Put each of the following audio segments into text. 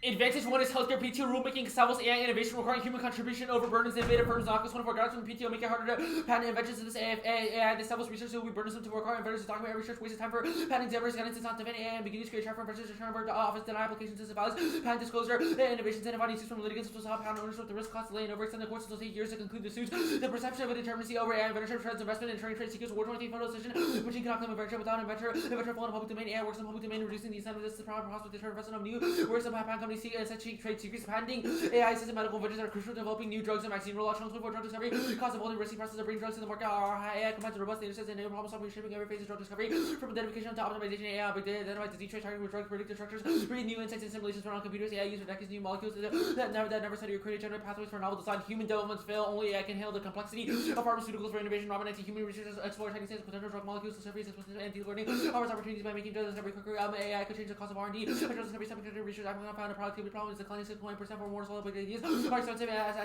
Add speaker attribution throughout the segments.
Speaker 1: Advantage 1 is healthcare PTO rulemaking establishes AI innovation requiring human contribution over burdens innovative firms. Knockers 24 guards from the PTO make it harder to patent inventions of this AI. The established research will be burdensome to require inventors to document every research, wasted time for patent examiners, guidance is not developing AI, and beginning to create trap for inventors to turn over to office, deny applications as values, patent disclosure, innovations and inviting suits from litigants to stop patent ownership, the risk, cost, delay, and overextend the courts will take years to conclude the suits. The perception of a determinacy over AI inventorship, trends, investment, and trade secrets, award 23 photo decision, which you cannot claim inventorship without inventor fall in public domain. AI works in public domain, reducing the incentive of this prospect to turn investment of new works of patent companies seek and such trade secrets. Patenting AI assisted medical inventions are crucial to developing new drugs and vaccine rollout. 24 drug discovery, cost of holding risky process of bringing drugs to the market are high. AI combines robust data sets and new problem solving, shaping every phase of drug discovery from identification to optimization. AI big data identifies disease trace targeting with drug predictive structures, create new insights and simulations for computers. AI use for decades new molecules that never study or create generate pathways for novel design. Human developments fail. Only AI can handle the complexity of pharmaceuticals for innovation. Robin IT human researchers explore techniques, potential drug molecules, discoveries, and deep learning offers opportunities by making drug discovery quicker. AI could change the cost of R&D. Drug discovery, semiconductor research, found a productivity problem is declining 6.1% for more solid ideas. Are expensive as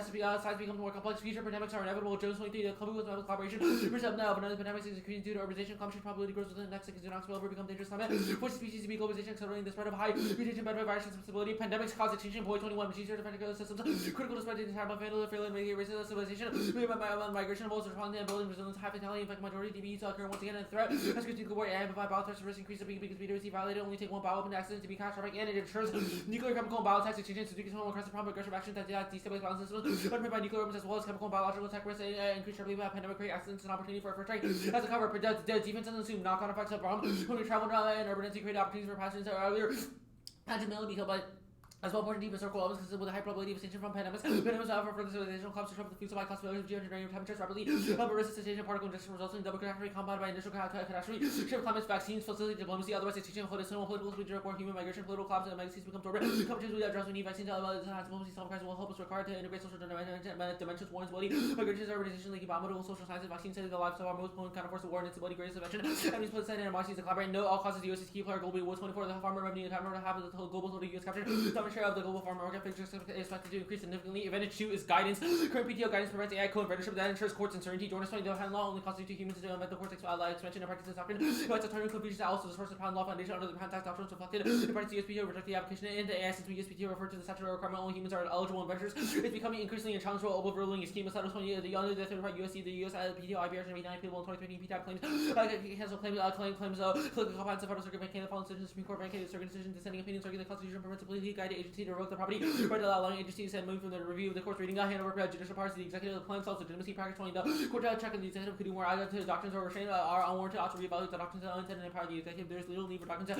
Speaker 1: science becomes more complex. Future pandemics are inevitable. Jones 23, the collaboration. Percent now, but another pandemic is increasing due to urbanization. Climate change probability grows within the next decade. Do not spill over, become dangerous climate. Forces species to be globalization, accelerating the spread of high mutation, benefit, virus, and stability. Pandemics cause extinction. Point 21, machines are defending systems. Critical to spread the entire failure and mitigate racism, civilization. Migration of responding and building resilience. High fatality, infect majority. DBE to occur once again in threat. As critical war, AI amplified biothreats risk increase because we see violated. Only take one bioweapon accident to be catastrophic, and it ensures nuclear, chemical, and biotax exchanges to decrease aggressive problem, aggressive action that destabilize balance systems, underpinned by nuclear weapons as well as chemical and biological attack risk, increase sharply by pandemic create accidents and opportunity for a strike. As a cover, defense doesn't assume knock-on effects of bomb. When we travel and urban density create opportunities for passengers earlier. Agility killed by as well, important deep historical elements consistent with a high probability of extinction from pandemics. Pandemics offer further civilization collapse to trouble the food supply, possibility of geoengineering temperatures rapidly, resistation, particle injection resulting in double catastrophe, compounded by initial catastrophe, shift climates, vaccines, facility diplomacy, otherwise extinction, political speech, war, human migration, political collapse, and megacities become dormant. Competitions we address, we need vaccines, diplomacy, self-crisis will help us require to integrate social dimensions, war and stability, migration, urbanization, linking biomedical, social sciences, vaccine studies, the lives of our most potent kind of force of war and instability, greatest invention, enemies, split side, animosities, to collaborate, no all causes, the U.S. is key player, globally, war 24, the farmer revenue, time to have the global total U.S. capture, dominant share of the global farmer figures expected to increase significantly. Advantage 2 is guidance. Current PTO guidance prevents AI co-inventorship that ensures courts uncertainty. Journalists 20 patent law only constitute humans to invent the court's expansion and practices doctrine. It's a term confusion that also the source of patent law foundation under the patent tax doctrines reflected. The parties USPTO reject the application into AI since USPTO referred to the statutory requirement only humans are eligible inventors. It's becoming increasingly unchallengeable overruling a scheme of Title 20. The under the 35 USC, the US PTO IBR should be 9 people in 2013 PTAB claims cancel claims political patents of federal circuit vacate the following decision Supreme Court vacated circuit decision dissenting opinions circuit the Constitution permits a politically guided agency to revoke the property right to allowing agencies and move from the review of the court's reading hand over judicial powers to the executive. The plan self legitimacy practice 20. The court check and the executive could do more either to the doctrines or restraint are unwarranted. Also reevaluate the doctrines that unintended and empower the executive. There is little need for doctrines and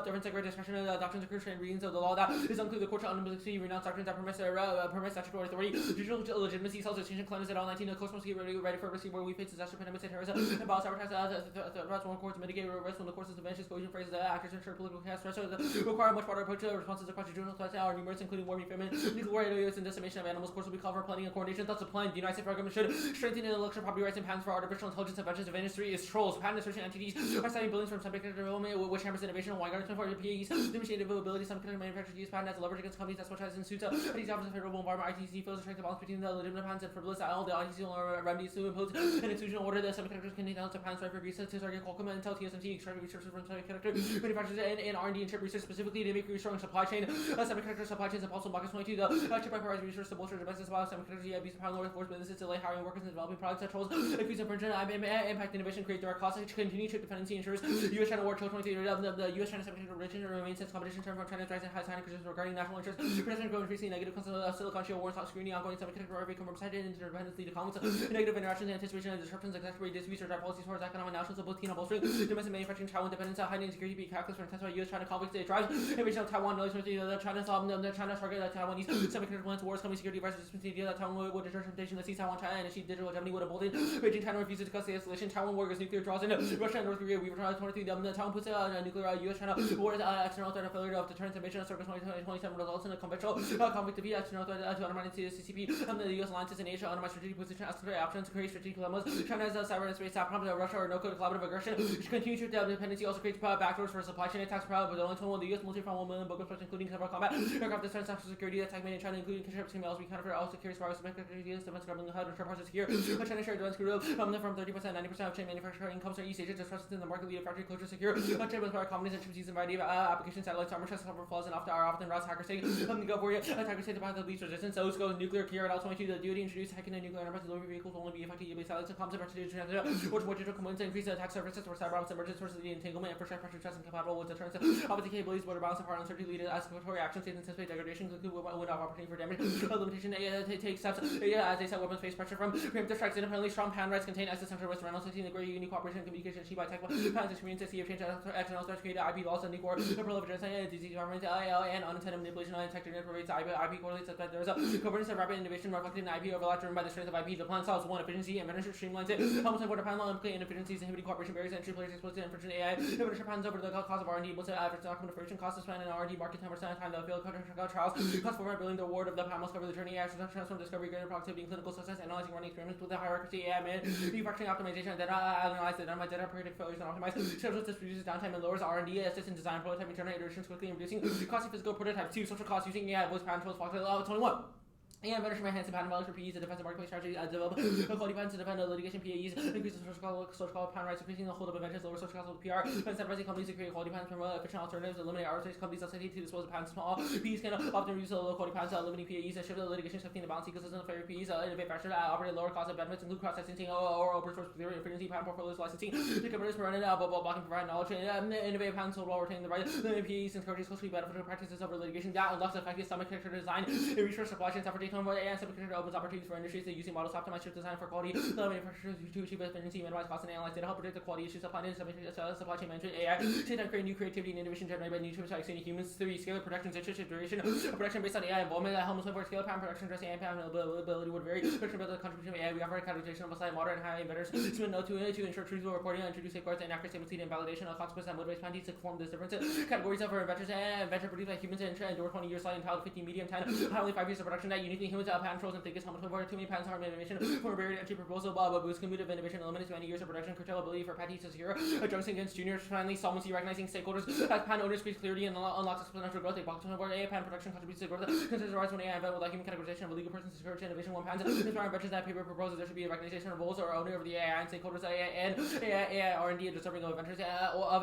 Speaker 1: different secretary discretion of the doctrines of Christian readings of the law that is unclear. The court shall unambiguously renounce doctrines that permit statutory authority. Judicial legitimacy self extinction claims at all 19. The courts must get ready for risk where we face disaster, pandemics, and terrorism and bios advertise threats. One court to mitigate risk when the course is advanced exposure phrases that actors ensure political chaos threats require a much broader approach to responses across judicial threats are numerous, including war, famine, legal war, and decimation of animals. Courts will be called for planning and coordination. Thus, the plan the United States government should strengthen intellectual property rights and patents for artificial intelligence inventions of industry is trolls. Patent assertion entities are citing buildings from semiconductor development, which hampers innovation and Weingarten 24 PAEs, demonstrating availability. Semiconductor manufacturers use patent as a leverage against companies that specialize in suits. These offers a favorable environment. ITC fails to strike the balance between the legitimate patents and frivolous all the ITC will remedies to impose an exclusion order. The semiconductors can take down to patents right for research to target Qualcomm and Intel, TSMC, extract researchers from semiconductor manufacturers and R&D and chip research specifically to make restoring supply chain. Semiconductor supply chains and also markets 22. The chip provides research to bolster domestic supply of semiconductors. Abuse of power lower force businesses delay hiring workers and developing products that trolls accuse infringement, impact innovation, create direct costs, continue chip dependency, ensures U.S. China war 23. The U.S. China semiconductor relationship remains since competition term from China's rising high China concerns regarding national interests. President grow increasingly negative silicon shield wars, screening, ongoing semiconductor become represented interdependence lead to conflicts, negative interactions, anticipation, and disruptions, exacerbate disputes or drive policies towards economic nationalism, both keen on bolstering domestic manufacturing, Taiwan dependence, hiding insecurity, be calculus for intensified U.S.-China conflicts. It drives invasion of Taiwan. China's target Taiwanese semiconductor plants, wars, coming security advisors, the that Taiwan would ensure temptation to seize Taiwan, China, and achieve digital hegemony would have bolted. Beijing, China refuses to discuss the escalation. Taiwan war goes nuclear draws in Russia and North Korea. We return 23. Taiwan puts a nuclear U.S.-China war external threat of failure of deterrence invasion of circus 2027 results in a conventional conflict to be external threat to undermine the CCP. The U.S. alliances in Asia undermine strategic position, escalate options, create strategic dilemmas. China has cyber and space SATCOM, Russia or no code collaborative aggression. Which continues to dependency also creates backdoors for supply chain attacks. But only 21 the U.S. military found 1 million bogus including several combat, aircraft defense, national security, attack made in China, including ships, emails, we counterfeit all security virus, defense government, HUD, and process secure. China share advanced crude oil from 30%, 90% of chain manufacturing income from East Asia, just presence in the market leader factory closure secure. China with our companies and chips using a variety of applications, satellites, armor chests, cover flaws, and often routes hackers take. Go for you. Attackers say to the least resistance. Those go nuclear clear at L22. The duty introduced hacking and nuclear enterprise delivery vehicles will only be effective if satellites and comms and which digital components increase the attack surfaces for cyber ops emergence versus the entanglement and pressure trust and compatible with deterrence. Obviously, capabilities, border balance, and power uncertainty lead to escalatory actions, states anticipate degradation, conclude window of opportunity for damage. Limitation, take steps as they set weapons face pressure from preemptive strikes independently. Strong pan rights contain existential risk. Reynolds 16, the great unique cooperation and communication achieved by tech plans experience to see if change external threats created IP laws and nuclear proliferation, disease environment, and unintended manipulation, undetected rates, IP correlates that there is a convergence of rapid innovation reflected in IP overlap driven by the strength of IP. The plan solves one efficiency and manager streamlines it. Helps avoid a panel implicate inefficiencies, inhibiting cooperation barriers, entry players exposed to infringement AI. Manager patents over the cost of R&D, most average document fruition, cost to spend in R&D market 10% of time, the field trials, cost for billion, the award of the panel cover the journey, AI transform discovery, greater productivity, and clinical success, analyzing running experiments with the hierarchy, AI, manufacturing optimization, data analyze, identify data, predict failures, and optimize. Schedules this reduces downtime and lowers R&D, assists in design, prototyping, internal iterations quickly, and reducing costly physical prototypes. 2. Social costs using AI, voice patent trolls, 21. And better for enhancing patent values for PEs, the defensive marketplace strategy, develop quality patents to defend litigation PAEs, increases social patent rights, increasing the hold of inventions, lower social costs with PR, incentivizing companies to create quality patents, promote efficient alternatives, eliminate arbitrage companies' necessity to dispose of patents small. PEs can often reduce low quality patents, limiting PAEs, shift the litigation, shifting the balance ecosystem of fair PEs, innovate faster, operate lower cost of benefits, include cross-licensing or open source theory, infinity patent portfolios, licensing, the companies prevented blocking provide knowledge, innovate patents sold while retaining the right, limit PAEs, encourages closely beneficial practices over litigation, that unlocks effective semiconductor design, research supply chains, opportunity, and semiconductor opens opportunities for industries that using models to optimize chip design for quality, manufacturers to achieve efficiency, minimize costs, and analyze data, help predict the quality issues, supply chain management, AI, same time create new creativity and innovation generated by new chips by extending humans. 3. Scale production, duration, production based on AI involvement, helps for scale patent production, addressing AI patent availability would vary. Production built the contribution of AI, we offer a categorization of a slight moderate and high inventors. To ensure truthful reporting, introduce safeguards and accurate statements and validation of consequences and motivates penalties to form this difference. Categories of inventors and invention produced by humans and endure 20 years, slight entitled 15, medium 10, only 5 years of production that uniquely humans patent trolls and thinkers, how much more too many patents harm innovation, for a barrier to entry proposal, boost cumulative innovation, eliminates many years of production, curtail ability for patentees to secure, adjusting against juniors, finally, solvency, recognizing stakeholders, as patent owners create clarity and unlocks exponential growth, a blockchain of AI patent production contributes to growth, considers the rise when AI invent without human categorization of a legal person to secure innovation, one patent, inspiring inventions that paper proposes there should be a recognition of roles or owner of the AI and stakeholders, AI R&D, and deserving of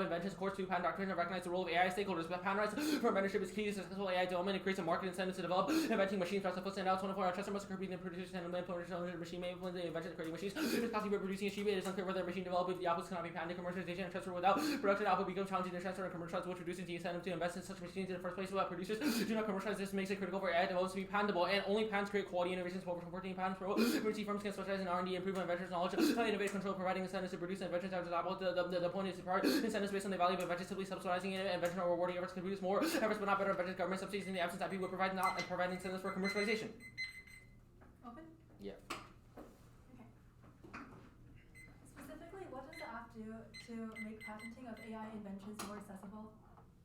Speaker 1: inventions, course 2, patent doctrine, and recognize the role of AI stakeholders, but patent rights for inventorship is key to successful AI development, it creates a market incentive to develop, inventing machines, thrust, and out 24 hour trust must occur between the producers and implementation machine may implement the invention of creating machines. If it's costly for producing a sheep, it is unclear whether a machine developed with the outputs cannot be patented. Commercialization and transfer without production output becomes challenging to transfer and commercialize, which reduces the incentive to invest in such machines in the first place. Without producers do not commercialize, this makes it critical for AI developments to be patentable, and only patents create quality innovations. 14 patents pro emergency firms can specialize in R&D, improve inventors' knowledge, innovate control, providing incentives to produce inventions that are desirable. The point is to provide incentives based on the value of inventions, simply subsidizing invention or rewarding efforts can produce more efforts, but not better inventions. Government subsidies in the absence of IP would provide not and provide incentives for commercialization.
Speaker 2: Open?
Speaker 1: Yeah.
Speaker 2: Specifically, what does the app do to make patenting of AI inventions more accessible?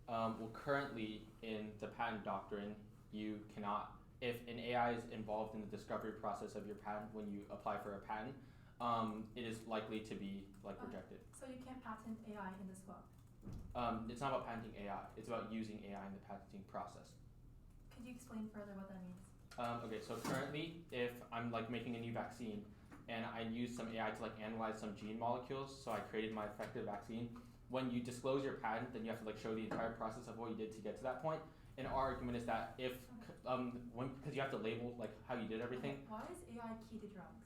Speaker 1: Well, currently in the patent doctrine, you cannot, if an AI is involved in the discovery process of your patent when you apply for a patent, it is likely to be rejected.
Speaker 2: So you can't patent AI in this book?
Speaker 1: It's not about patenting AI. It's about using AI in the patenting process.
Speaker 2: Could you explain further what that means?
Speaker 1: Okay, so currently, if I'm making a new vaccine, and I use some AI to analyze some gene molecules, so I created my effective vaccine. When you disclose your patent, then you have to show the entire process of what you did to get to that point. And our argument is that if, because you have to label how you did everything.
Speaker 2: Why is AI key to drugs?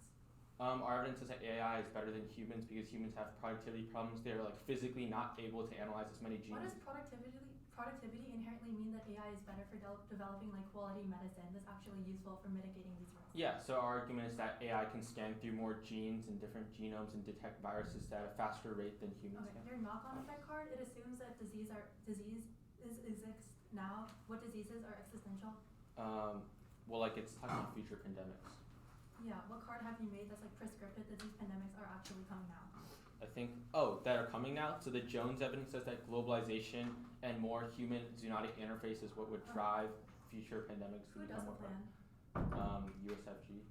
Speaker 1: Our evidence is that AI is better than humans because humans have productivity problems. They're physically not able to analyze as many genes.
Speaker 2: What does productivity inherently mean that AI is better for developing quality medicine that's actually useful for mitigating these risks?
Speaker 1: Yeah, so our argument is that AI can scan through more genes and different genomes and detect viruses at a faster rate than humans can.
Speaker 2: Your knock-on effect card, it assumes that disease exists now. What diseases are existential?
Speaker 1: Well, it's talking about future pandemics.
Speaker 2: Yeah, what card have you made that's prescriptive that these pandemics are actually coming now?
Speaker 1: I think, that are coming now. So the Jones evidence says that globalization and more human zoonotic interface is what would drive future pandemics to become more
Speaker 2: plan?
Speaker 1: USFG.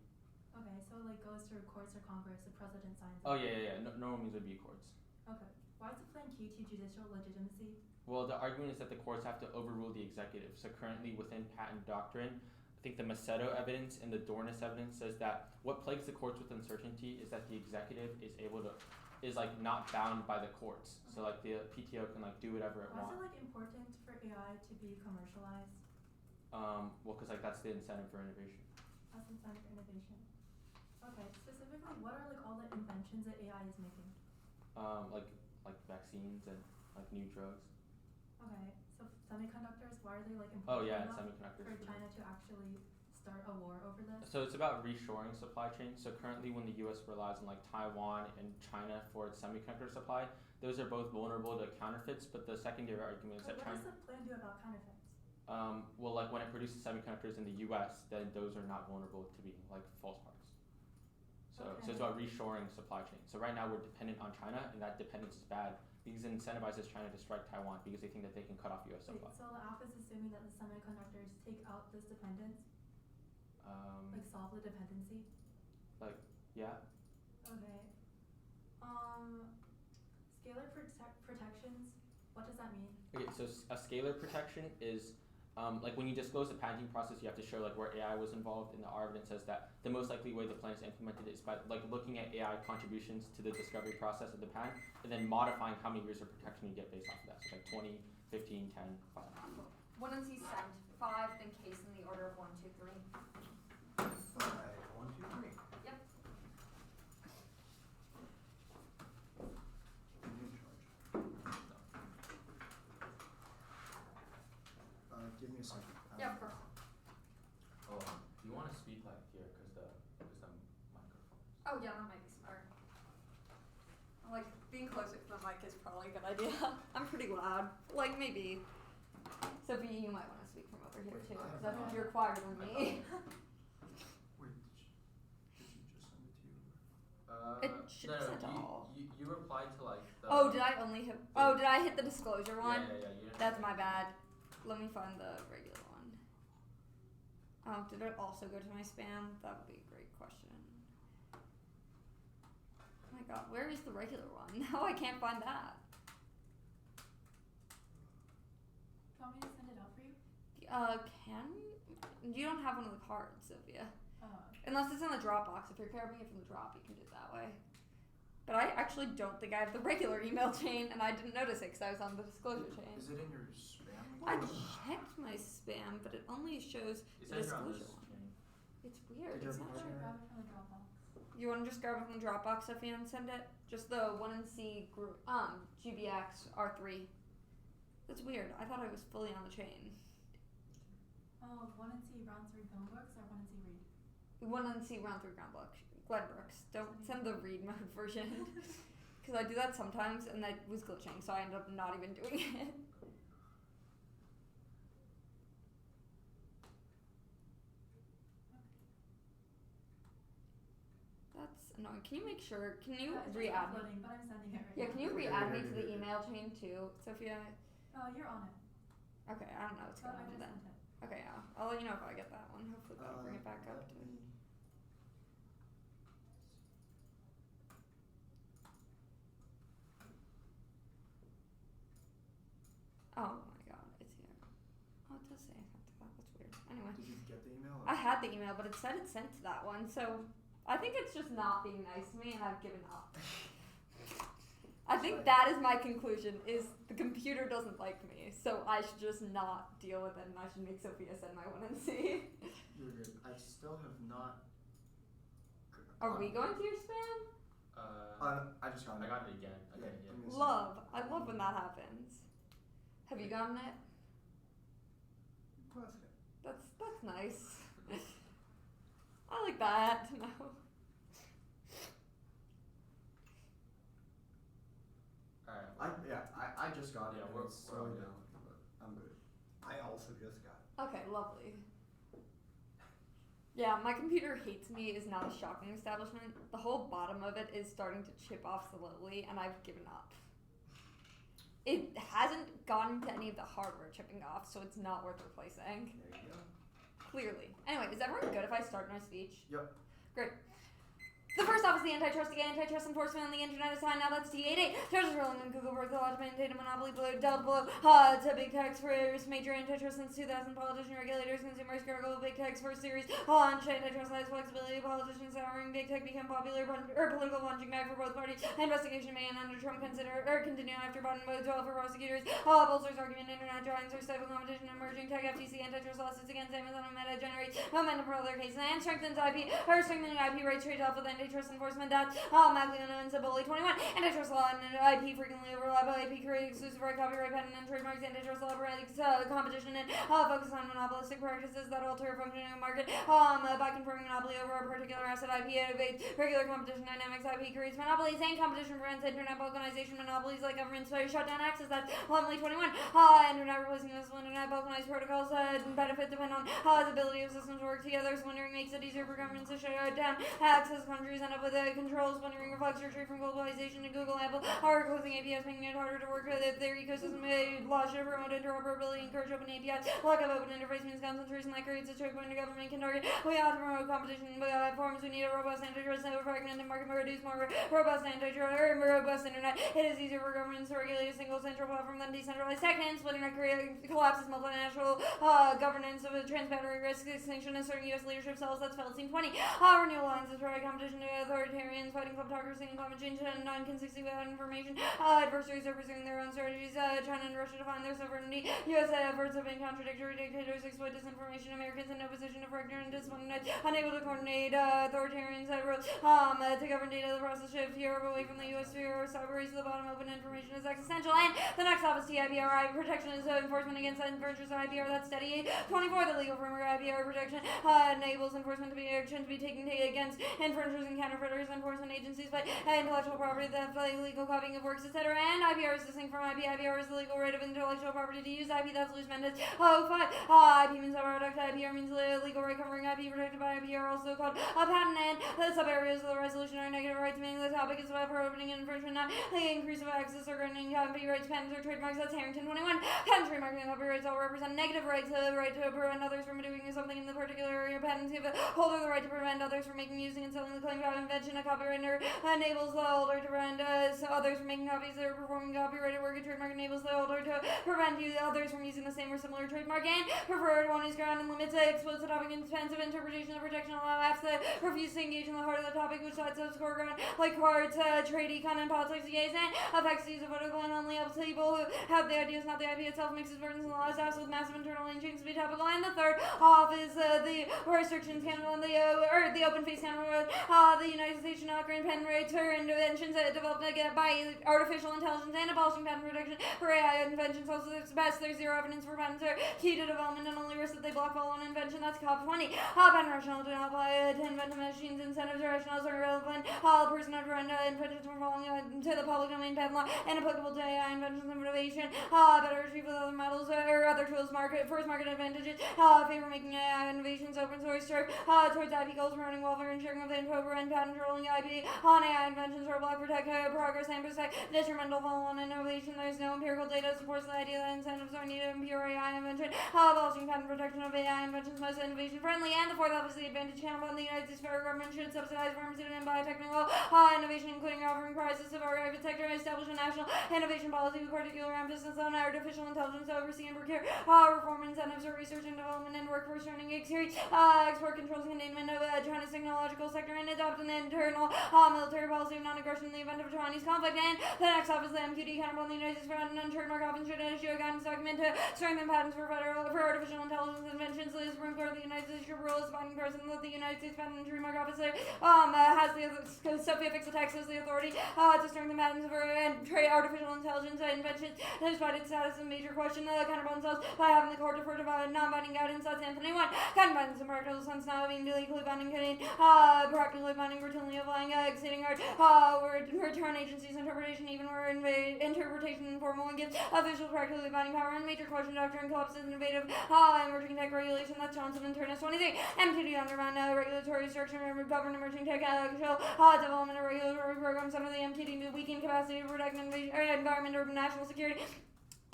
Speaker 2: Okay, so goes through courts or Congress, the president signs.
Speaker 1: Oh yeah. Normal means would be courts.
Speaker 2: Okay. Why is the plan key to judicial legitimacy?
Speaker 1: Well, the argument is that the courts have to overrule the executive. So currently within patent doctrine, I think the Macedo evidence and the Dornis evidence says that what plagues the courts with uncertainty is that the executive is like not bound by the courts. So like the PTO can like do whatever it
Speaker 2: Why
Speaker 1: wants.
Speaker 2: is it like important for AI to be commercialized?
Speaker 1: Well, because like that's the incentive for innovation.
Speaker 2: That's incentive for innovation. Okay, specifically, what are like all the inventions that AI is making?
Speaker 1: Like vaccines and like new drugs.
Speaker 2: Okay, so semiconductors, why are they like
Speaker 1: Oh
Speaker 2: important
Speaker 1: yeah,
Speaker 2: enough
Speaker 1: semiconductors.
Speaker 2: for China to actually start a war over this?
Speaker 1: So it's about reshoring supply chains. So currently when the US relies on like Taiwan and China for its semiconductor supply, those are both vulnerable to counterfeits, but the secondary argument is
Speaker 2: But
Speaker 1: that
Speaker 2: what
Speaker 1: China
Speaker 2: does the plan do about counterfeits?
Speaker 1: well like when it produces semiconductors in the US, then those are not vulnerable to being like false parts. So it's about reshoring supply chains. So right now we're dependent on China and that dependence is bad because it incentivizes China to strike Taiwan because they think that they can cut off US supply.
Speaker 2: Wait, so the AFF is assuming that the semiconductors take out this dependence? Like solve the dependency?
Speaker 1: Yeah.
Speaker 2: Okay. Scalar protections, what does that mean?
Speaker 1: Okay, so a scalar protection is like when you disclose the patenting process, you have to show like where AI was involved, and the R evidence says that the most likely way the plan is implemented is by like looking at AI contributions to the discovery process of the patent, and then modifying how many years of protection you get based off of that. So like 20, 15, 10, 5.
Speaker 3: 1 and C sent, 5, then case in the order of 1, 2, 3.
Speaker 4: 5, 1, 2, 3.
Speaker 3: Yep.
Speaker 4: New charge. Give me a second.
Speaker 3: Yeah, of course.
Speaker 1: Oh, do you want to speak like here because the microphone?
Speaker 3: Oh yeah, that might be smart. Like being closer to the mic is probably a good idea. I'm pretty loud. Like maybe. Sophie, you might want to speak from over here too, because I think you're quieter than me.
Speaker 4: Wait, did she just send it to you?
Speaker 3: It should have sent all.
Speaker 1: You replied to like the.
Speaker 3: Oh, did I only hit? Oh, did I hit the disclosure one?
Speaker 1: Yeah. You didn't
Speaker 3: That's my bad. Let me find the regular one. Oh, did it also go to my spam? That would be a great question. Oh my god, where is the regular one? Now I can't find that.
Speaker 2: Do you want me to send it out for you?
Speaker 3: You don't have one of the cards, Sophia. Unless it's in the Dropbox. If you're grabbing it from the drop, you can do it that way. But I actually don't think I have the regular email chain, and I didn't notice it because I was on the disclosure chain.
Speaker 4: Is it in your spam?
Speaker 3: I checked my spam, but it only shows the disclosure one. It's weird.
Speaker 4: Did
Speaker 3: It's
Speaker 4: you
Speaker 3: not
Speaker 4: have
Speaker 3: sure.
Speaker 2: Grab it from the Dropbox.
Speaker 3: You want to just grab it from the Dropbox, Sophia, and send it? Just the 1NC GBX R3. That's weird. I thought I was fully on the chain.
Speaker 2: Oh, 1NC round through Glenbrooks or 1NC read?
Speaker 3: 1NC round through Glenbrooks. Don't send the read mode version. Because I do that sometimes, and that was glitching, so I ended up not even doing it. That's annoying. Can you make sure? Can you
Speaker 2: It's just
Speaker 3: re-add me?
Speaker 2: uploading, but I'm sending it right
Speaker 3: Yeah,
Speaker 2: now.
Speaker 3: can you re-add me to the email chain too, Sophia?
Speaker 2: You're on it.
Speaker 3: Okay, I don't know what's
Speaker 2: But
Speaker 3: going
Speaker 2: I
Speaker 3: on
Speaker 2: just
Speaker 3: then.
Speaker 2: sent it.
Speaker 3: Okay, yeah. I'll let you know if I get that one. Hopefully that'll bring it back up to me. Oh my god, it's here. Oh, it does say I sent to that. That's weird. Anyway.
Speaker 4: Did you get the email?
Speaker 3: I had the email, but it said it sent to that one, so I think it's just not being nice to me, and I've given up. I think that is my conclusion, is the computer doesn't like me, so I should just not deal with it, and I should make Sophia send my 1NC.
Speaker 4: You're good. I still have not.
Speaker 3: Are we going to your spam?
Speaker 4: I just got it.
Speaker 1: I got it again.
Speaker 4: Yeah,
Speaker 1: Okay,
Speaker 4: give me a second.
Speaker 3: Love. I love when that happens. Have you gotten it? That's nice. I like that to know.
Speaker 1: Alright.
Speaker 4: I just got it.
Speaker 1: Yeah,
Speaker 4: and
Speaker 1: we're
Speaker 4: it's slowing
Speaker 1: good.
Speaker 4: down, but I'm good. I also just got it.
Speaker 3: Okay, lovely. Yeah, my computer hates me is not a shocking establishment. The whole bottom of it is starting to chip off slowly, and I've given up. It hasn't gotten to any of the hardware chipping off, so it's not worth replacing.
Speaker 4: There you go.
Speaker 3: Clearly. Anyway, is everyone good if I start my speech?
Speaker 4: Yep.
Speaker 3: Great. The first off is the antitrust enforcement on the internet is high. Now that's T88. Terrorists rolling on Google work the law to maintain a monopoly below to big tech's first major antitrust since 2000. Politician regulators, consumers, gargle big tech's first series. Antitrust lies flexibility. Politicians souring big tech become popular political punching bag for both parties. Investigation may end under Trump continue after Biden votes well for prosecutors. Bolsters argument internet giants are stifle competition. Emerging tech FTC antitrust lawsuits against Amazon and Meta generates momentum for other cases and strengthens strengthening IP rights trade off with antitrust enforcement. That's Magliano and Zaboli 21. Antitrust law and IP frequently overlap. IP create exclusive right, copyright, patent, and trademarks. Antitrust law prevents competition and focus on monopolistic practices that alter functioning of market by conferring monopoly over a particular asset. IP innovates regular competition dynamics. IP creates monopolies and competition prevents internet balkanization. Monopolies like governments shut down access. That's Lumley 21. Internet replacing this internet balkanized protocols benefit depend on the ability of systems to work together. Splintering makes it easier for governments to shut down access. Countries end up with control. Splintering reflects your trade from globalization to Google, Apple are closing APIs, making it harder to work with their ecosystem. Law should promote interoperability, encourage open APIs. Lack of open interface means concentration that creates a choke point the government can target. We have to promote competition forms. We need a robust antitrust and fragmented market to reduce more robust antitrust or robust internet. It is easier for governments to regulate a single central platform than decentralized tech, and splitting that collapses multinational governance of a transboundary risk extinction of certain U.S. leadership cells. That's Felstein 20. Renewal lines is provide competition to authoritarians fighting kleptocracy and climate change and non-consistency without information. Adversaries are pursuing their own strategies. China and Russia define their sovereignty. U.S. efforts have been contradictory. Dictators exploit disinformation. Americans in no position to fracture and discipline, unable to coordinate. Authoritarians that to govern data. The process shift Europe away from the U.S. sphere. Cyber race to the bottom. Open information is existential. And the next office, TIPR, protection is enforcement against infringers of IPR. That's steady. 24. The legal framework IPR protection enables enforcement to be action to be taken against infringers and counterfeiters. Enforcement agencies by intellectual property, theft, illegal copying of works, etc. And IPR is distinct from IP. IPR is the legal right of intellectual property to use IP. That's loose amended. 5. IP means a product. IPR means the legal right covering IP protected by IPR, also called a patent. And the sub areas of the resolution are negative rights, meaning the topic is about prohibiting infringement, not the increase of access or granting copyrights, patents, or trademarks. That's Harrington 21. Patent, trademark, and copyrights all represent negative rights. The right to prevent others from doing something in the particular area. Patents give the holder the right to prevent others from making, using, and selling the claimed invention. A copywriter enables the holder to prevent others from making copies that are performing copyrighted work. A trademark enables the holder to prevent others from using the same or similar trademark. And preferred one is ground and limits expose the topic in defensive interpretation of protection. Allow apps that refuse to engage in the heart of the topic, which sets up scorecard like cards, trade, econ, and politics. Yes, and affects the use of protocol and only helps people who have the ideas, not the IP itself. Mixes burdens and laws apps with massive internal engines to be topical. And the third off is the restrictions handled on the open face handle the United States should not grant patent rights for inventions developed by artificial intelligence and abolishing patent protection for AI inventions. Also, it's best there's zero evidence for patents are key to development and only risk that they block follow-on invention. That's COP20. Patent rationale do not apply to inventive machines. Incentives or rationales are irrelevant. The person under inventions from falling to the public domain patent law and applicable to AI inventions and innovation. Better achieve with other models or other tools. First market advantages. Favor making AI innovations open source. Towards IP goals, promoting welfare and sharing of info, prevent patent trolling. IP on AI inventions or block protect progress and protect detrimental follow-on innovation. There's no empirical data supports the idea that incentives are needed in pure AI invention. Abolishing patent protection of AI inventions most innovation friendly. And the fourth office, the advantage channel on the United States federal government should subsidize pharmaceutical and biotechnical innovation, including offering prizes of our private sector, and establish a national innovation policy with particular emphasis on artificial intelligence to oversee and procure reform incentives for research and development and workforce training, export controls, containment of China's technological sector, and adopt an internal military policy of non-aggression in the event of a Chinese conflict. And the next office, the MQD, accountable in the United States for patent and trademark office, should issue a guidance document to strengthen patents for artificial intelligence inventions. The Supreme Court of the United States should rule as the binding precedent that the United States Patent and Trademark Office has the Sophia Fixed Texas the authority to strengthen patents for artificial intelligence inventions, despite its status as a major question. Counterpart themselves by having the court defer to non-binding guidance. That's Anthony 1. Guidance in practical sense now being legally binding, practically binding, routinely applying, exceeding our return agency's interpretation, even where interpretation informal and gives official practically binding power. And major question doctrine collapses innovative emerging tech regulation. That's Johnson and Turnus 23. MTD undermine regulatory structure and govern emerging tech development of regulatory programs under the MTD to weaken capacity to protect environment or national security.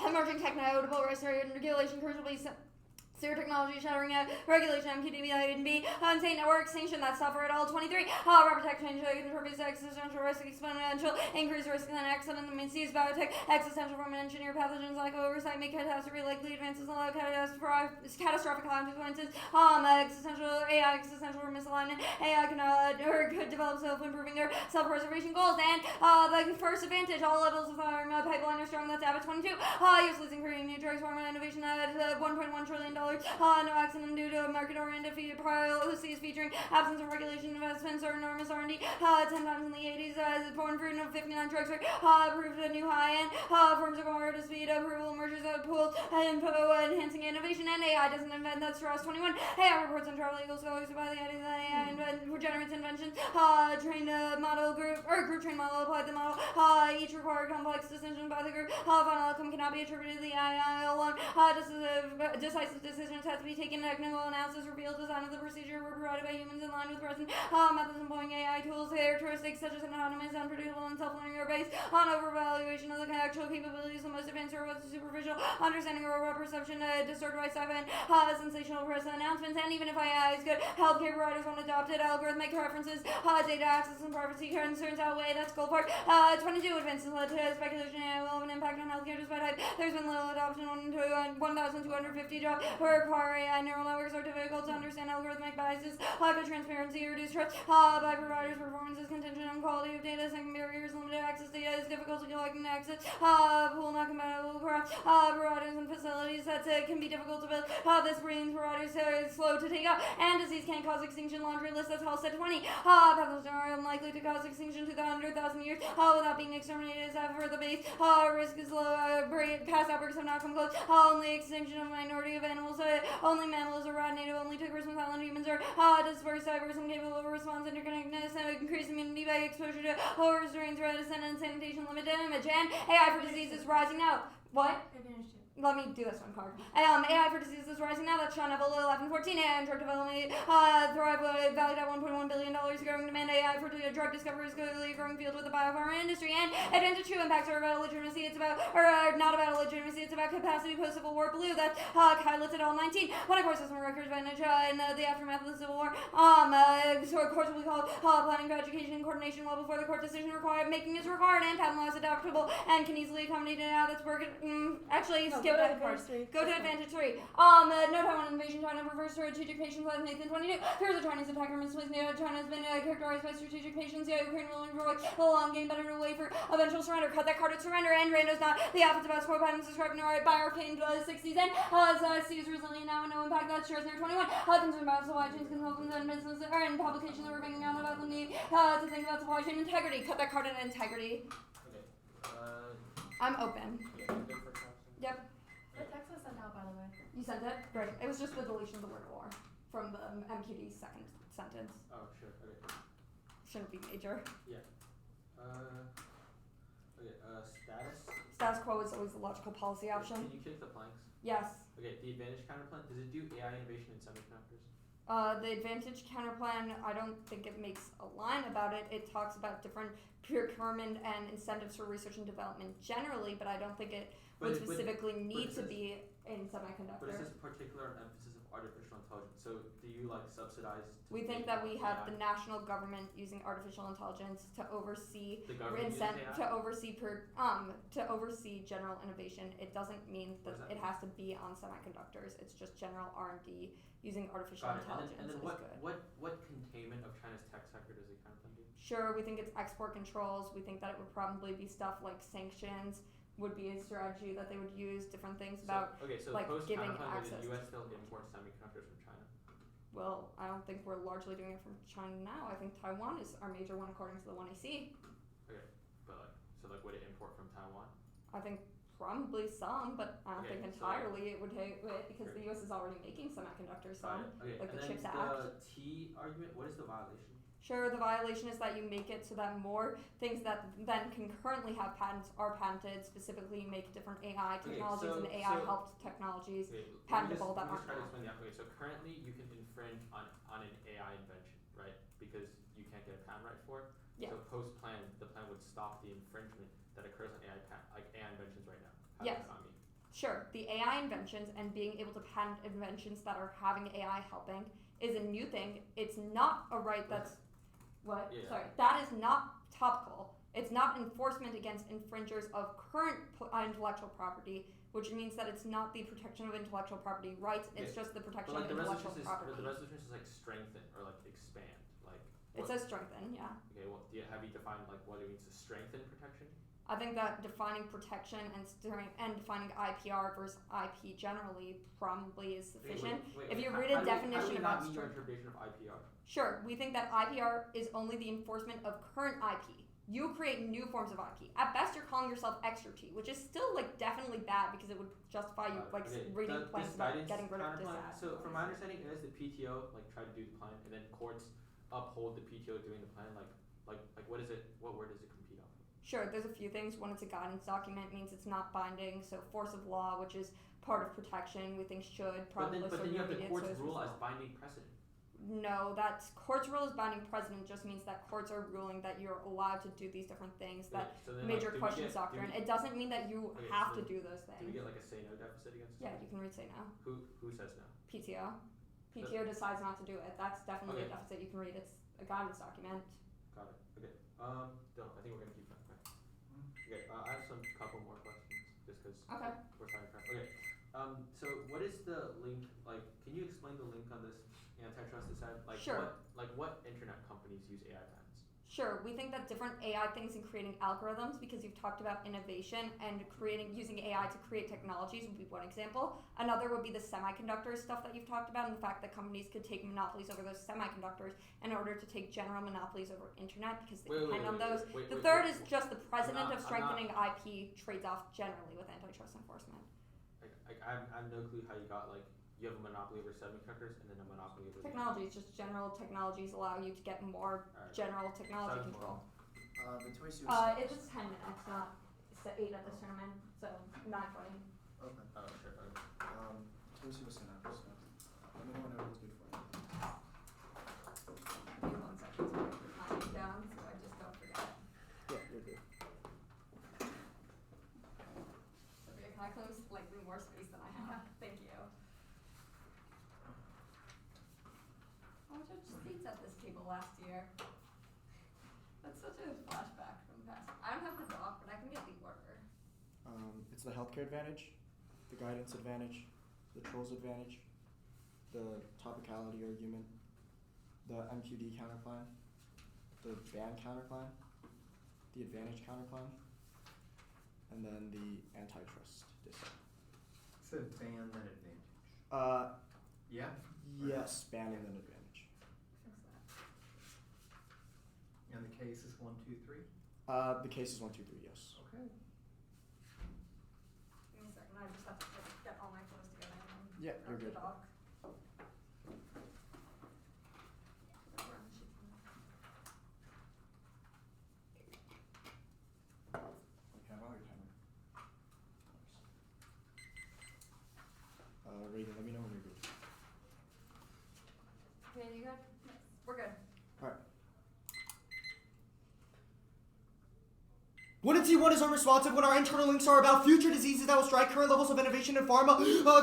Speaker 3: Emerging tech notable regulation crucially Zero technology shattering regulation, MQTB, unsafe network extinction, that's software at all. 23, rubber tech change, controversies, existential risk, exponential increased risk in accident, misuse, biotech, existential from engineer pathogens like oversight, make catastrophe likely advances, allow catastrophic consequences, existential AI, existential misalignment, AI cannot or could develop self-improving or self-preservation goals, and the first advantage, all levels of our pipeline are strong, that's ABBA 22, useless in creating new drugs, pharma innovation at $1.1 trillion. No accident due to market-oriented policies featuring absence of regulation investments or enormous R&D. 10 times in the 80s, born fruit of 59 drugs were approved a new high-end. Firms require to speed approval, mergers of pools, and enhancing innovation. And AI doesn't invent that. Strauss 21. AI reports on travel legal scholars by the idea that AI generates inventions. Trained model group trained model applied the model. Each required complex decision by the group. Final outcome cannot be attributed to the AI alone. Decisive decisions had to be taken. Technical analysis revealed design of the procedure were provided by humans in line with present methods employing AI tools. Characteristics such as autonomous, unpredictable, and self-learning are based on overvaluation of the actual capabilities. The most advanced robots are superficial understanding of robot perception, distorted by sci-fi and sensational press announcements. And even if AI is good, healthcare providers won't adopt it. Algorithmic preferences, data access, and privacy concerns outweigh that goal part. 22 advances led to speculation AI will have an impact on healthcare despite hype. There's been little adoption. 1,250 jobs require AI neural networks are difficult to understand algorithmic biases, lack of transparency, reduced trust by providers. Performance is contingent on quality of data. Second barriers, limited access data is difficult to collect and access. Pool not compatible across providers and facilities that can be difficult to build. This brings providers slow to take up, and disease can cause extinction. Laundry list as health set 20. Pathogens are unlikely to cause extinction to the 100,000 years without being exterminated. As for the base, risk is low. Past outbreaks have not come close. Only extinction of minority of animals. Only mammals are rod native only to Christmas Island. Humans are dispersed, diverse, and capable of response, interconnectedness, increased immunity by exposure to lower restraint threat, and sanitation limited damage. And AI for disease is rising now. What?
Speaker 2: Advantage 2.
Speaker 3: Let me do this one card. AI for disease is rising now. That's Sean Neville, 1114. And drug development thrive valued at $1.1 billion. Growing demand. AI for drug discovery is clearly a growing field with the biopharma industry. And advantage 2 impacts are about legitimacy. It's about, not about legitimacy. It's about capacity post-Civil War blue. That's Kai listed all 19. One, of course, is a record advantage in the aftermath of the Civil War. So of course we call planning for education and coordination well before the court decision required. Making is required, and patent law is adaptable and can easily accommodate it. That's working. Actually, skip that part. Go to advantage 3. No Taiwan invasion. China prefers strategic patience as Nathan 22. Here's a Chinese attacker misplaced. China has been characterized by strategic patience. Ukraine will enjoy the long game, better to wait for eventual surrender. Cut that card at surrender. And Rando's not the offensive best score patents described in our by Arcane 60s. And sees resilient now and no impact. That's Scherzer 21. Concerned about supply chains, consultants, and business and publications that were bringing out about the need to think about supply chain integrity. Cut that card at integrity.
Speaker 1: Okay.
Speaker 3: I'm open.
Speaker 1: Yeah, good for Carson.
Speaker 3: Yep.
Speaker 2: The text was sent out, by the way.
Speaker 3: You sent it? Great. It was just the deletion of the word war from the MQD second sentence.
Speaker 1: Oh, sure. Okay.
Speaker 3: Shouldn't be major.
Speaker 1: Okay. Status.
Speaker 3: Status quo is always the logical policy option.
Speaker 1: Can you kick the planks?
Speaker 3: Yes.
Speaker 1: Okay. The advantage counterplan. Does it do AI innovation in semiconductors?
Speaker 3: The advantage counterplan, I don't think it makes a line about it. It talks about different procurement and incentives for research and development generally, but I don't think it would specifically need to be in semiconductor.
Speaker 1: But it says particular emphasis of artificial intelligence. So do you subsidize?
Speaker 3: We think that we have the national government using artificial intelligence to oversee
Speaker 1: the government
Speaker 3: to oversee general innovation. It doesn't mean that it has to be on semiconductors. It's just general R&D using artificial intelligence.
Speaker 1: And then
Speaker 3: is good.
Speaker 1: what containment of China's tech sector does it counterplan do?
Speaker 3: Sure, we think it's export controls. We think that it would probably be stuff like sanctions would be a strategy that they would use, different things about
Speaker 1: so
Speaker 3: like giving
Speaker 1: post-counterplan,
Speaker 3: access.
Speaker 1: would the U.S. still import semiconductors from China?
Speaker 3: Well, I don't think we're largely doing it from China now. I think Taiwan is our major one according to the 1AC.
Speaker 1: Okay, but would it import from Taiwan?
Speaker 3: I think probably some, but I don't think entirely it would take it because the U.S. is already making semiconductors. So, like the CHIPS Act.
Speaker 1: The T argument. What is the violation?
Speaker 3: Sure, the violation is that you make it so that more things that then can currently have patents are patented. Specifically, you make different AI technologies and AI-helped technologies patentable that aren't now.
Speaker 1: Okay, so currently you can infringe on an AI invention, right? Because you can't get a patent right for it.
Speaker 3: Yeah.
Speaker 1: So post-plan, the plan would stop the infringement that occurs on AI inventions right now.
Speaker 3: Yes. Sure, the AI inventions and being able to patent inventions that are having AI helping is a new thing. It's not a right that's what?
Speaker 1: Yeah.
Speaker 3: Sorry, that is not topical. It's not enforcement against infringers of current intellectual property, which means that it's not the protection of intellectual property rights. It's just the protection
Speaker 1: But like
Speaker 3: of
Speaker 1: the
Speaker 3: intellectual
Speaker 1: resolution
Speaker 3: property.
Speaker 1: is, the resolution is like strengthen or like expand. Like
Speaker 3: It
Speaker 1: what,
Speaker 3: says strengthen, yeah.
Speaker 1: okay, well, have you defined like what it means to strengthen protection?
Speaker 3: I think that defining protection and defining IPR versus IP generally probably is sufficient. If you read a definition
Speaker 1: about
Speaker 3: about
Speaker 1: your interpretation of IPR.
Speaker 3: Sure, we think that IPR is only the enforcement of current IP. You create new forms of IP. At best, you're calling yourself extra T, which is still like definitely bad because it would justify you reading plans about getting rid of this ad.
Speaker 1: So from my understanding is the PTO like tried to do the plan and then courts uphold the PTO doing the plan. Like what is it? What word does it compete off of?
Speaker 3: Sure, there's a few things. One, it's a guidance document, means it's not binding. So force of law, which is part of protection, we think should probably.
Speaker 1: But then you have the court's rule as binding precedent.
Speaker 3: No, that court's rule as binding precedent just means that courts are ruling that you're allowed to do these different things. That
Speaker 1: so then,
Speaker 3: major
Speaker 1: like,
Speaker 3: questions doctrine. It doesn't mean that you have to do those things.
Speaker 1: Do we get like a say no deficit against?
Speaker 3: Yeah, you can read say no.
Speaker 1: Who says no?
Speaker 3: PTO. PTO decides not to do it. That's definitely a deficit you can read. It's a guidance document.
Speaker 1: Got it. Okay. Dylan, I think we're gonna keep that. Okay. I have some couple more questions just because we're trying to prep. Okay. So what is the link? Like, can you explain the link on this antitrust side? Like,
Speaker 3: sure.
Speaker 1: What internet companies use AI patents?
Speaker 3: Sure. We think that different AI things in creating algorithms, because you've talked about innovation and using AI to create technologies would be one example. Another would be the semiconductor stuff that you've talked about, and the fact that companies could take monopolies over those semiconductors in order to take general monopolies over internet because they depend on those. The third is just the president of strengthening IP trades off generally with antitrust enforcement.
Speaker 1: I have no clue how you got you have a monopoly over semiconductors and then a monopoly over
Speaker 3: technologies. Just general technologies allow you to get more general technology control.
Speaker 4: The Toy Suicide.
Speaker 3: It was 10 minutes, not 8 at this tournament, so 9:20.
Speaker 4: Okay.
Speaker 1: Oh, sure. Okay.
Speaker 4: Toy Suicide. Let me know whenever it's good for you.
Speaker 3: Give me 1 second to write my name down so I just don't forget.
Speaker 4: Yeah, you're good.
Speaker 3: Sophia, can I claim slightly more space than I have? Thank you. I judged seats at this table last year. That's such a flashback from the past. I don't have the doc, but I can get the order.
Speaker 5: It's the healthcare advantage, the guidance advantage, the trolls advantage, the topicality argument, the MQD counterclaim, the ban counterclaim, the advantage counterclaim, and then the antitrust dissent.
Speaker 6: So ban then advantage. Yeah?
Speaker 5: Yes, ban and then advantage.
Speaker 3: Fix that.
Speaker 6: And the case is 1, 2, 3?
Speaker 5: The case is 1, 2, 3, yes.
Speaker 6: Okay.
Speaker 3: Give me a second. I just have to get all my clothes together and
Speaker 5: Yeah, you're
Speaker 3: the
Speaker 5: good.
Speaker 3: doc.
Speaker 5: Okay, I'll your timer. Reagan, let me know when you're good.
Speaker 3: Okay, you good? Yes. We're good.
Speaker 5: Alright. 1&T1 is unresponsive when our internal links are about future diseases that will strike current levels of innovation in pharma.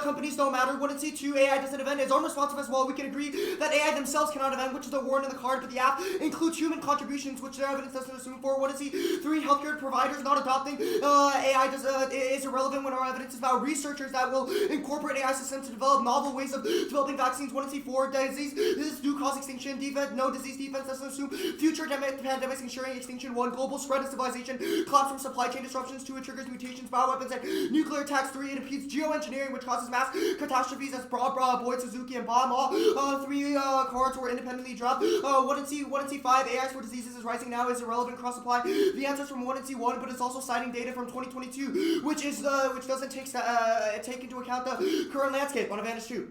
Speaker 5: Companies don't matter. 1&T2 AI doesn't event is unresponsive as well. We can agree that AI themselves cannot event, which is the warrant in the card, but the app includes human contributions, which their evidence doesn't assume for. 1&T3 healthcare providers not adopting AI is irrelevant when our evidence is about researchers that will incorporate AI systems to develop novel ways of developing vaccines. 1&T4 disease do cause extinction. Defense, no disease defense doesn't assume future pandemics ensuring extinction. 1 global spread of civilization. Collapse from supply chain disruptions. 2 it triggers mutations, bioweapons, and nuclear attacks. 3 it impedes geoengineering, which causes mass catastrophes as Boyd, Suzuki, and Baum. 3 cards were independently dropped. 1&T5 AIs for diseases is rising now is irrelevant cross supply. The answer is from 1&T1, but it's also citing data from 2022, which doesn't take into account the current landscape on Advantage 2.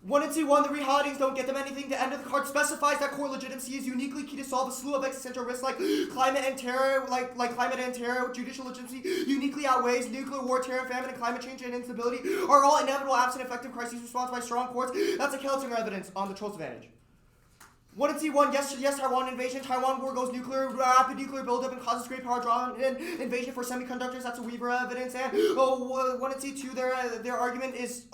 Speaker 5: 1&T1, the reholdings don't get them anything. The end of the card specifies that core legitimacy is uniquely key to solve a slew of existential risks like climate and terror, judicial legitimacy uniquely outweighs nuclear war, terror, famine, and climate change and instability are all inevitable absent effective crises response by strong courts. That's a Kelsinger evidence on the Trolls advantage. 1 and C1, yes, Taiwan invasion. Taiwan war goes nuclear, rapid nuclear buildup and causes great power draw and invasion for semiconductors. That's a Weaver evidence. And 1 and C2, their argument is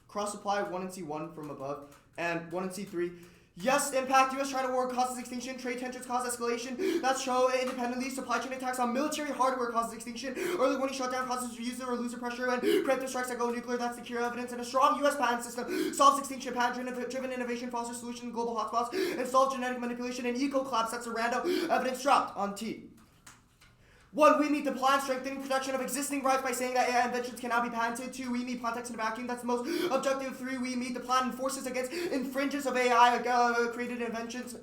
Speaker 5: cross supply 1 and C1 from above, and 1 and C3. Yes, impact. U.S.-China war causes extinction. Trade tensions cause escalation. That's show independently. Supply chain attacks on military hardware causes extinction. Early warning shutdown causes user or loser pressure and preemptive strikes that go nuclear. That's the cure evidence. And a strong U.S. patent system solves extinction. Patent-driven innovation fosters solutions in global hotspots and solves genetic manipulation and eco-collapse. That's a random evidence dropped on T. 1, we meet the plan strengthening protection of existing rights by saying that AI inventions cannot be patented. 2, we meet plan text in a vacuum. That's the most objective. 3, we meet the plan enforces against infringements of AI created inventions.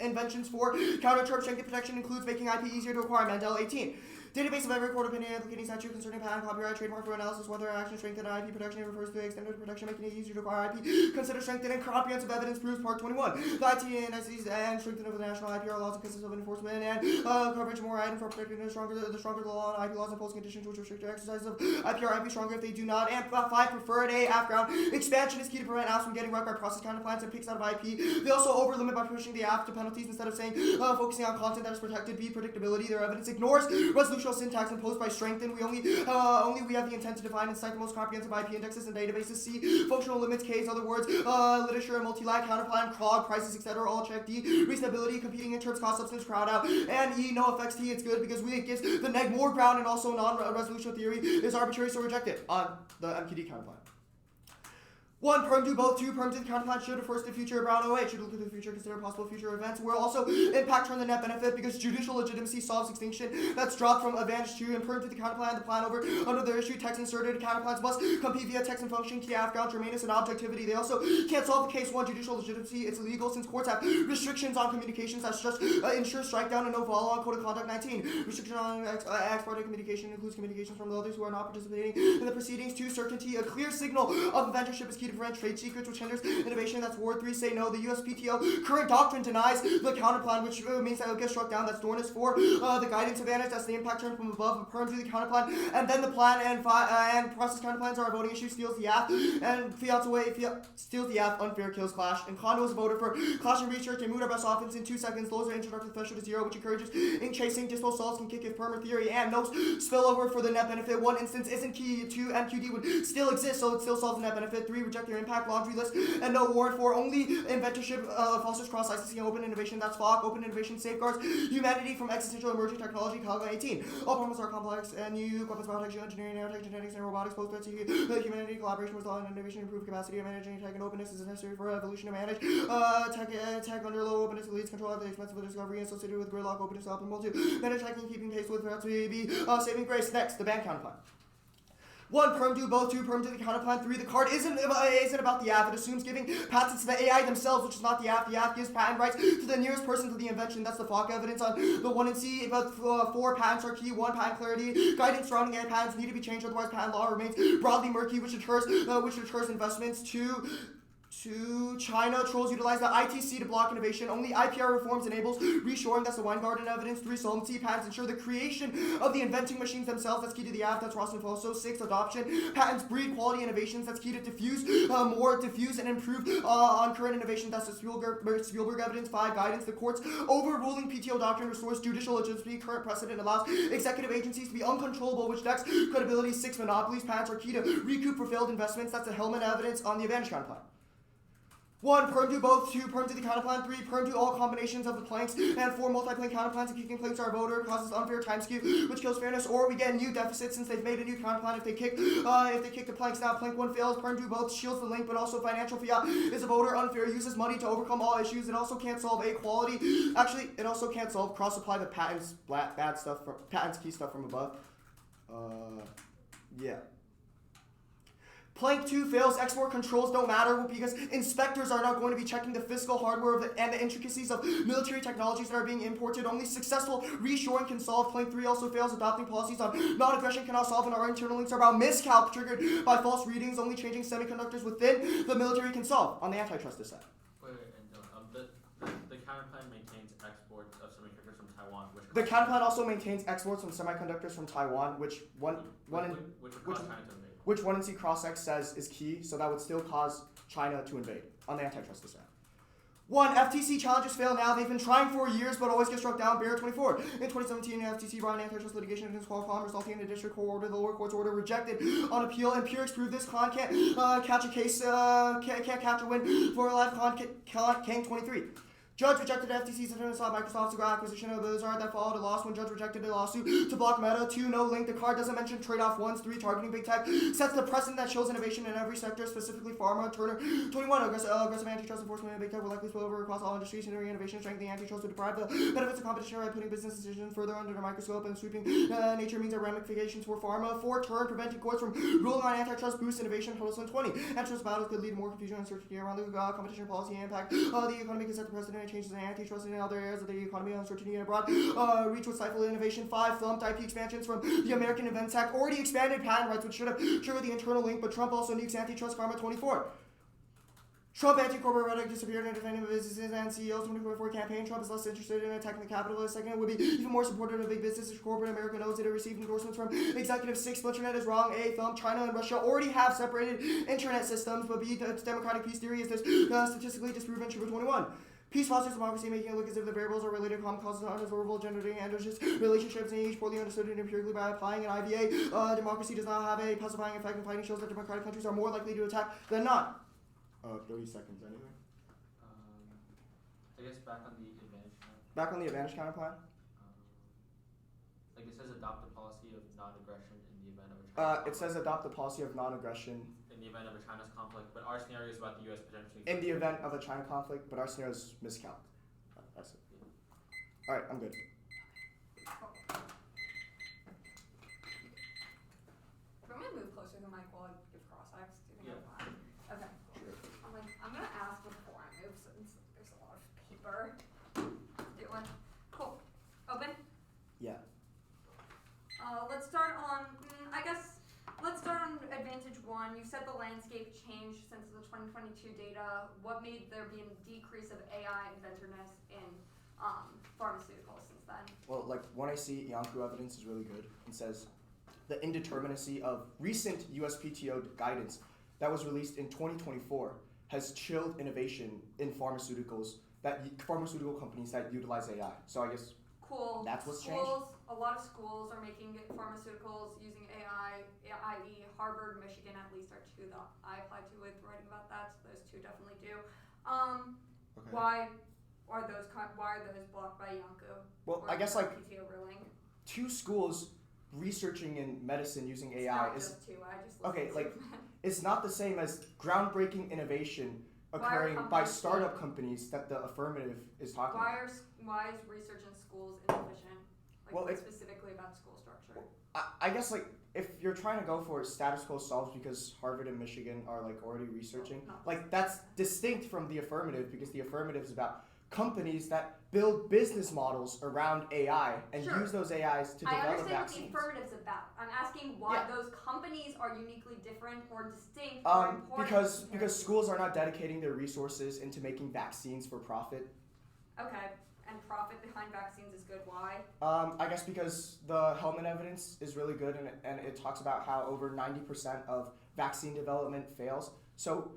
Speaker 5: 4, counter-term strengthening protection includes making IP easier to acquire. Mandel 18. Database of every court opinion implicating statute concerning patent, copyright, trademark, for analysis, whether action strengthened IP protection. It refers to the extended protection making it easier to acquire IP. Consider strengthened and comprehensive evidence proves part 21. The IT and ICs and strengthened of the national IPR laws and consists of enforcement and coverage more item for protecting the stronger the law and IP laws impose conditions which restrict the exercise of IPR IP stronger if they do not. And 5, preferred AFF ground expansion is key to prevent apps from getting wrecked by process counterplans and picks out of IP. They also over limit by pushing the app to penalties instead of saying focusing on content that is protected. B, predictability. Their evidence ignores resolutional syntax imposed by strengthen. We only have the intent to define and cite the most comprehensive IP indexes and databases. C, functional limits. K, in other words, literature and multi-lag, counterplan, CROG, prices, etc. All check. D, reasonability, competing in terms, cost, substance, crowd out. And E, no effects. T, it's good because it gives the neg more ground and also non-resolutional theory is arbitrary, so rejected on the MQD counterplan. 1, perm do both. 2, perm to the counterplan should refers to future. Brown 08 should look at the future, consider possible future events. We're also impact turn the net benefit because judicial legitimacy solves extinction. That's dropped from advantage 2 and perm to the counterplan. The plan over under the issue text inserted. Counterplans must compete via text and function. Key AFF ground germaneness and objectivity. They also can't solve the case 1 judicial legitimacy. It's illegal since courts have restrictions on communications. That's just ensure strike down and no follow on code of conduct 19. Restriction on ex parte communication includes communications from the others who are not participating in the proceedings. 2, certainty. A clear signal of inventorship is key to prevent trade secrets which hinders innovation. That's ward 3. Say no. The USPTO current doctrine denies the counterplan, which means that it'll get struck down. That's Dornus 4. The guidance advantage. That's the impact term from above. Perm to the counterplan, and then the plan and process counterplans are a voting issue. Steals the app and fiat's away. Steals the app. Unfair kills clash. And Kondo is a voter for clash and research. They move our best offense in 2 seconds. Lowers our introductory threshold to 0, which encourages in chasing. Dispo solves can kick if perm or theory and no spillover for the net benefit. 1 instance isn't key. 2, MQD would still exist, so it still solves the net benefit. 3, reject their impact laundry list and no warrant. 4, only inventorship fosters cross licensing and open innovation. That's FOC. Open innovation safeguards humanity from existential emerging technology. Calgon 18. All problems are complex and new weapons, biotech, engineering, nanotech, genetics, and robotics pose threats to humanity. Collaboration with law and innovation improve capacity of managing tech and openness is necessary for evolution to manage tech under low openness leads control at the expense of the discovery and associated with gridlock openness optimal to manage tech and keeping pace with threats to be saving grace. Next, the ban counterplan. 1, perm do both. 2, perm to the counterplan. 3, the card isn't about the app. It assumes giving patents to the AI themselves, which is not the app. The app gives patent rights to the nearest person to the invention. That's the FOC evidence on the 1 and C. But 4, patents are key. 1, patent clarity. Guidance surrounding AI patents need to be changed, otherwise patent law remains broadly murky, which deters investments. 2, China trolls utilize the ITC to block innovation. Only IPR reforms enables reshoring. That's the Weingarten evidence. 3, solvency. Patents ensure the creation of the inventing machines themselves. That's key to the app. That's Ross and Fosso. 6, adoption. Patents breed quality innovations. That's key to diffuse and improve on current innovation. That's the Spielberg evidence. 5, guidance. The court's overruling PTO doctrine restores judicial legitimacy. Current precedent allows executive agencies to be uncontrollable, which decks credibility. 6, monopolies. Patents are key to recoup for failed investments. That's the Hellman evidence on the advantage counterplan. 1, perm do both. 2, perm to the counterplan. 3, perm do all combinations of the planks. And 4, multi-plank counterplans and kicking planks are a voter. Causes unfair time skew, which kills fairness. Or we get a new deficit since they've made a new counterplan. If they kick the planks now, plank 1 fails. Perm do both. Shields the link, but also financial fiat is a voter. Unfair uses money to overcome all issues. It also can't solve equality. Actually, it also can't solve cross supply the patents bad stuff from patents key stuff from above. Yeah. Plank 2 fails. Export controls don't matter because inspectors are not going to be checking the physical hardware and the intricacies of military technologies that are being imported. Only successful reshoring can solve. Plank 3 also fails. Adopting policies on non-aggression cannot solve, and our internal links are about miscalc triggered by false readings. Only changing semiconductors within the military can solve on the antitrust dissent.
Speaker 1: Wait, the counterplan maintains exports of semiconductors from Taiwan, which
Speaker 5: the counterplan also maintains exports of semiconductors from Taiwan, which would cause China to invade. Which 1 and C cross X says is key, so that would still cause China to invade on the antitrust dissent. 1. FTC challenges fail now. They've been trying for years, but always get struck down. Bear 24. In 2017, FTC brought an antitrust litigation against Qualcomm, resulting in a district court order. The lower court's order rejected on appeal. Empirics proved this. Con can't catch a case, can't catch a win for a live con King 23. Judge rejected FTC's attempt to stop Microsoft's acquisition of Blizzard that followed a loss when judge rejected a lawsuit to block Meta. 2. No link. The card doesn't mention trade-off ones. 3. Targeting big tech sets the precedent that shows innovation in every sector, specifically pharma. Turner. 21. Aggressive antitrust enforcement in big tech will likely spill over across all industries. Hindering innovation, strengthening antitrust to deprive the benefits of competition by putting business decisions further under the microscope, and sweeping nature means that ramifications for pharma. 4. Turn preventing courts from ruling on antitrust boosts innovation. Total 20. Antitrust battles could lead to more confusion and uncertainty around the competition policy impact. The economy can set the precedent and changes in antitrust in other areas of the economy. Uncertainty and abroad reach would stifle innovation. 5. Flumped IP expansions from the American Invents Act already expanded patent rights, which should have triggered the internal link, but Trump also nukes antitrust. Karma. 24. Trump anti-corporate rhetoric disappeared in defending businesses and CEOs. 2024 campaign. Trump is less interested in attacking the capitalists. Second, would be even more supportive of big business. Corporate America knows it received endorsements from executives. 6. Internet is wrong. 8. China and Russia already have separated internet systems, but B. Democratic peace theory is statistically disproven. True. 21. Peace fosters democracy, making it look as if the variables are related to common causes, unobservable, gender, androgynous relationships, and each poorly understood and empirically by applying an IVA. Democracy does not have a pacifying effect, and fighting shows that democratic countries are more likely to attack than not. 30 seconds, anything?
Speaker 1: I guess back on the advantage counter.
Speaker 5: Back on the advantage counter plan?
Speaker 1: Like it says adopt the policy of non-aggression in the event of a China
Speaker 5: It says adopt the policy of non-aggression
Speaker 1: in the event of a China's conflict, but our scenario is about the U.S. potentially.
Speaker 5: in the event of a China conflict, but our scenario is miscount. That's it. Alright, I'm good.
Speaker 3: I'm gonna move closer to the mic while I give cross-X. Do you think
Speaker 1: Yeah.
Speaker 3: I'm fine? Okay.
Speaker 5: Sure.
Speaker 3: I'm gonna ask before I move since there's a lot of paper. Let's do one. Cool. Open?
Speaker 5: Yeah.
Speaker 3: Let's start on, let's start on Advantage 1. You said the landscape changed since the 2022 data. What made there be a decrease of AI inventiveness in pharmaceuticals since then?
Speaker 5: Well, like when I see Yanku evidence is really good and says the indeterminacy of recent USPTO guidance that was released in 2024 has chilled innovation in pharmaceuticals, pharmaceutical companies that utilize AI. So I guess
Speaker 3: Cool.
Speaker 5: That's what's
Speaker 3: schools, a lot of schools are making pharmaceuticals using AI, i.e. Harvard, Michigan at least are two that I applied to with writing about that, so those two definitely do.
Speaker 5: Okay.
Speaker 3: Why are those blocked by Yanku?
Speaker 5: Well,
Speaker 3: or
Speaker 5: I guess
Speaker 3: the
Speaker 5: like
Speaker 3: PTO ruling?
Speaker 5: 2 schools researching in medicine using AI
Speaker 3: Not
Speaker 5: is
Speaker 3: just two, I just
Speaker 5: okay,
Speaker 3: listened
Speaker 5: like,
Speaker 3: to them.
Speaker 5: it's not the same as groundbreaking innovation occurring by
Speaker 3: companies
Speaker 5: startup companies that the affirmative is talking about.
Speaker 3: Why is research in schools inefficient? Like
Speaker 5: Well,
Speaker 3: specifically about school structure.
Speaker 5: I guess like if you're trying to go for status quo solves because Harvard and Michigan are like already researching, like that's distinct from the affirmative because the affirmative is about companies that build business models around AI and
Speaker 3: Sure.
Speaker 5: use those AIs to
Speaker 3: I
Speaker 5: develop
Speaker 3: understand
Speaker 5: vaccines.
Speaker 3: what the affirmative's about. I'm asking why
Speaker 5: Yeah.
Speaker 3: those companies are uniquely different or distinct or important.
Speaker 5: Because schools are not dedicating their resources into making vaccines for profit.
Speaker 3: Okay, and profit behind vaccines is good. Why?
Speaker 5: I guess because the Hellman evidence is really good and it talks about how over 90% of vaccine development fails. So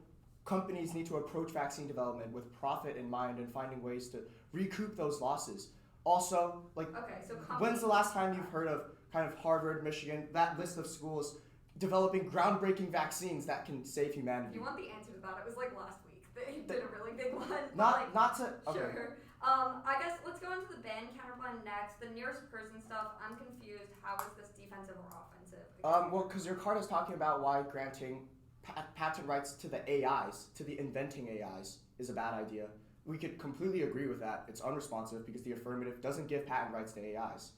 Speaker 5: companies need to approach vaccine development with profit in mind and finding ways to recoup those losses. Also, like,
Speaker 3: Okay, so
Speaker 5: when's the last time you've heard of kind of Harvard, Michigan, that list of schools developing groundbreaking vaccines that can save humanity?
Speaker 3: You want the answer to that? It was like last week. They did a really big one.
Speaker 5: Not to okay.
Speaker 3: Sure. I guess let's go into the ban counterplan next. The nearest person stuff, I'm confused. How is this defensive or offensive?
Speaker 5: Well, because your card is talking about why granting patent rights to the AIs, to the inventing AIs, is a bad idea. We could completely agree with that. It's unresponsive because the affirmative doesn't give patent rights to AIs.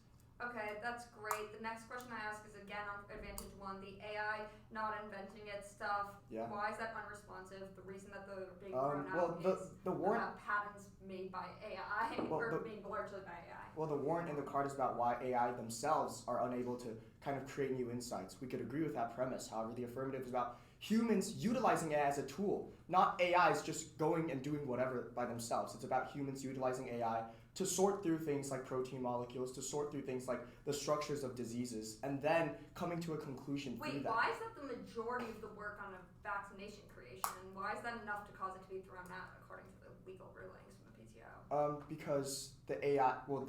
Speaker 3: Okay, that's great. The next question I ask is again on Advantage 1, the AI not inventing it stuff.
Speaker 5: Yeah.
Speaker 3: Why is that unresponsive? The reason that the big
Speaker 5: Well,
Speaker 3: is
Speaker 5: the warrant.
Speaker 3: about patents made by AI or made largely by AI.
Speaker 5: Well, the warrant in the card is about why AI themselves are unable to kind of create new insights. We could agree with that premise. However, the affirmative is about humans utilizing AI as a tool, not AIs just going and doing whatever by themselves. It's about humans utilizing AI to sort through things like protein molecules, to sort through things like the structures of diseases, and then coming to a conclusion through
Speaker 3: Wait,
Speaker 5: that.
Speaker 3: why is that the majority of the work on a vaccination creation? Why is that enough to cause it to be thrown out according to the legal ruling?
Speaker 5: Because the AI, well,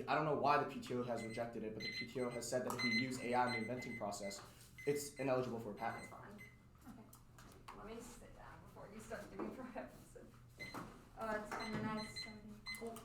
Speaker 5: I don't know why the PTO has rejected it, but the PTO has said that if you use AI in the inventing process, it's ineligible for a patent.
Speaker 3: That's fine. Okay. Let me sit down before you start doing prerequisite. It's 10 minutes. Cool.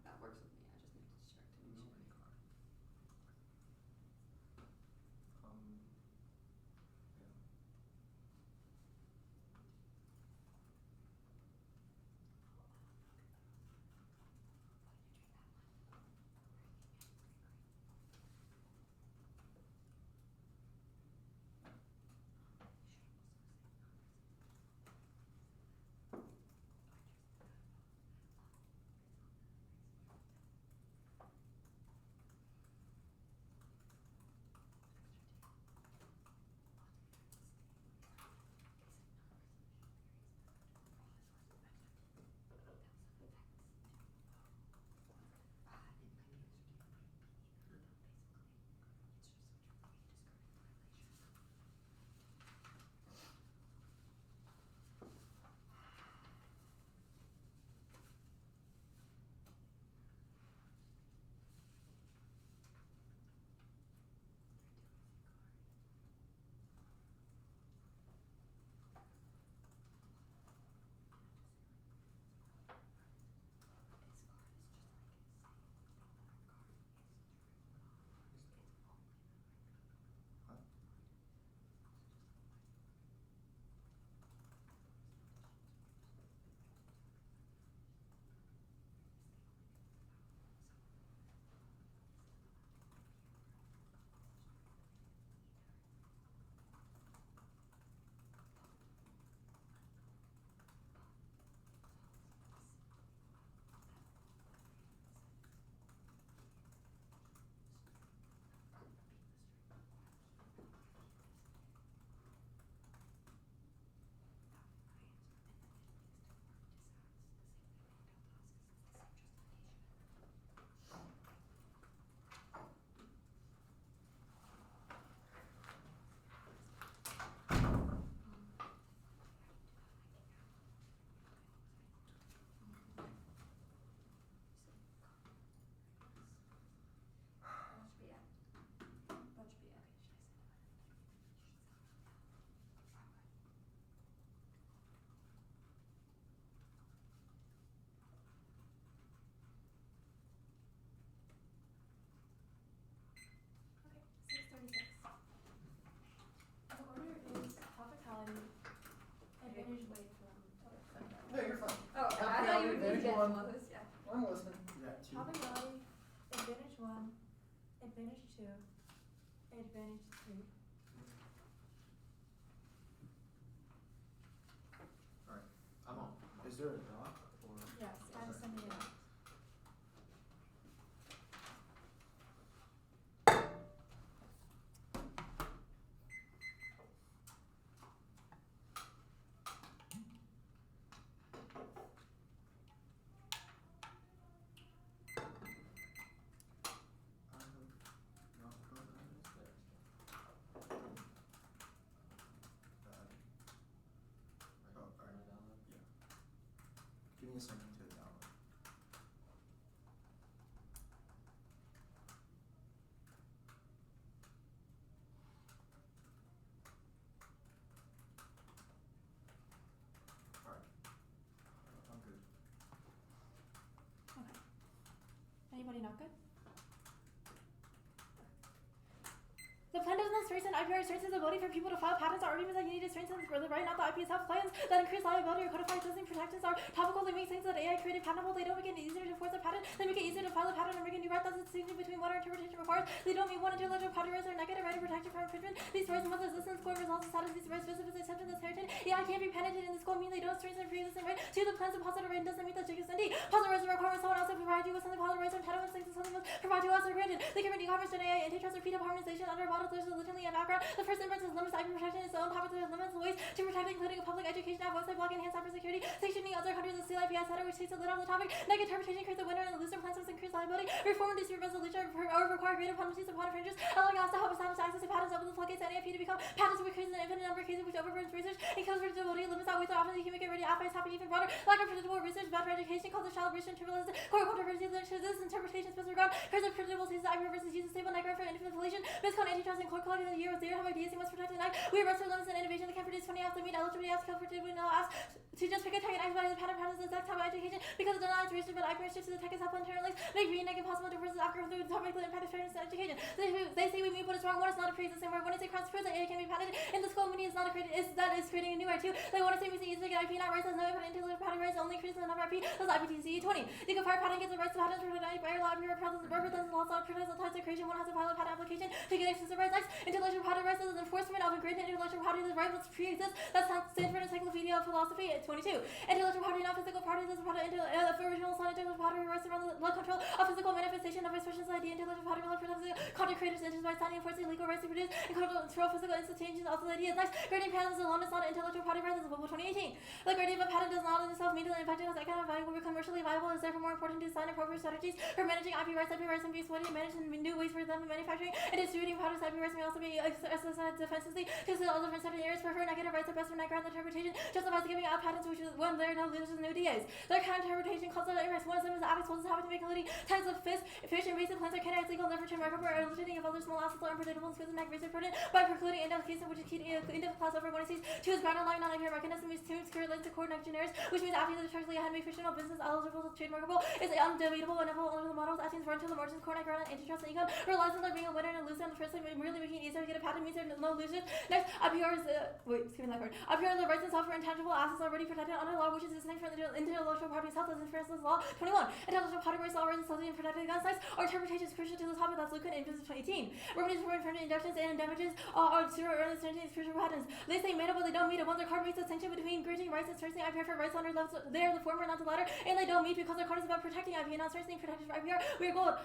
Speaker 3: That works with me. I just need to check to make sure.
Speaker 4: I'm listening.
Speaker 5: Yeah, two.
Speaker 2: Probability, advantage 1, advantage 2, advantage 3.
Speaker 4: Alright, I'm on.
Speaker 5: Is there a dot or?
Speaker 2: Yes, I'm sending it out.
Speaker 5: Give me a second to download. Alright. I'm good.
Speaker 2: Okay. Anybody not good? The plan doesn't strengthen IPR strengthens the ability for people to file patents or arguments that you need to strengthen the right, not the IP itself. Plans that increase liability or codify existing protections are topical. They make things that AI created patentable. They don't make it easier to enforce a patent. They make it easier to file a patent or make a new right. That's the distinction between what our interpretation requires. They don't mean one intellectual property rights or negative right of protection from infringement. These rights must exist in score results and status. These rights specific exception that's heritage. AI can't be patented in the score mean they don't strengthen pre-existing right. To the plans of positive right doesn't mean that Jacobs and D. Positive rights are requirements someone else to provide you with something. Positive rights are entitlements things that something must provide to us or granted. They can redeem commerce and AI antitrust or feed up harmonization under a model there's legitimately a background. The first inference is limits IP protection its own topics that limits the ways to protect including a public education app, website block, enhanced cybersecurity, sanctioning other countries of CLIPS header which takes a little of the topic. Negative interpretation creates a winner and the loser plans with increased liability. Reform and dispute resolution or require greater penalties upon infringers, allowing us to help establish access to patents open the floodgates to NEFP to become patents which creates an infinite number of cases which overburns research and kills predictability, limits out ways that often you can make it ready advice happen even broader. Lack of predictable research, bad for education, causes calibration, trivializes core controversies, this interpretation specific ground, creates a predictable cases IP versus uses stable negative for interpolation, miscode antitrust and core collecting in the year with zero have ideas you must protect the night. We arrest for limits and innovation that can produce 20 apps that meet eligibility apps, kill predictability no apps. To just pick a tag and act by the patent patents exact type of education because it denies research but IP shifts to the tech is helpful internally make reading impossible to versus after through the topic that impact fairness and education. They say we mean but it's wrong. One is not a pre-existing word. When they say cross proves that AI can be patented in the school meaning is not a that is creating a new right too. They want to say we say easily get IP not rights as no input intellectual property rights only increases the number of IP as IPTC 20. The compared patent gets the rights to patents for the IP law represents the law protects the types of creation. One has to file a patent application to get exclusive rights. Next, intellectual property rights is enforcement of a granted intellectual property the right must pre-exist. That's Stanford Encyclopedia of Philosophy at 22. Intellectual property not physical property is a product original son intellectual property rights around the control of physical manifestation of expressions like the intellectual property law protects the content creators interested by signing enforcing legal rights to produce and control physical instantaneous also ideas. Next, grading patents alone is not intellectual property rights as of 2018. The grading of a patent does not in itself mean that the invention has economic value will be commercially viable. It is therefore more important to design appropriate strategies for managing IP rights and be exploited and managed in new ways for them manufacturing and distributing patents. IP rights may also be exercised defensively to all different certain areas. Prefer negative rights are best for ground interpretation justifies giving out patents which is when there are no losers and no DAs. Their counter interpretation calls out rights. One of them is apex holds habit to make including types of fish and basic plants are candidates legal never to remarkable or illustrating of other small assets are unpredictable and specific research pertinent by precluding indication which is key into class over 1 sees. 2 is ground line non-IP mechanism is to secure links to coordinate generis, which means after the charge had made fictional business eligible trademarkable is undebatable and under the models actions run to the margins coordinate ground and antitrust and econ relies on there being a winner and a loser on the first time really making it easier to get a patent means there are no losers. Next, IPR is IPR are the rights and software intangible assets already protected under law which is distinct from the intellectual property itself as in for instance law 21. Intellectual property rights law rights and protected against rights or interpretation is crucial to the topic that's Lucan in business 2018. Remedies for infringement injunctions and damages are zero earnest strengthening crucial patents. They say made up but they don't meet it. Once their card makes a distinction between granting rights and strengthening IPR for rights under levels they are the former not the latter and they don't meet because their card is about protecting IP and not strengthening protection for IPR. We are gold.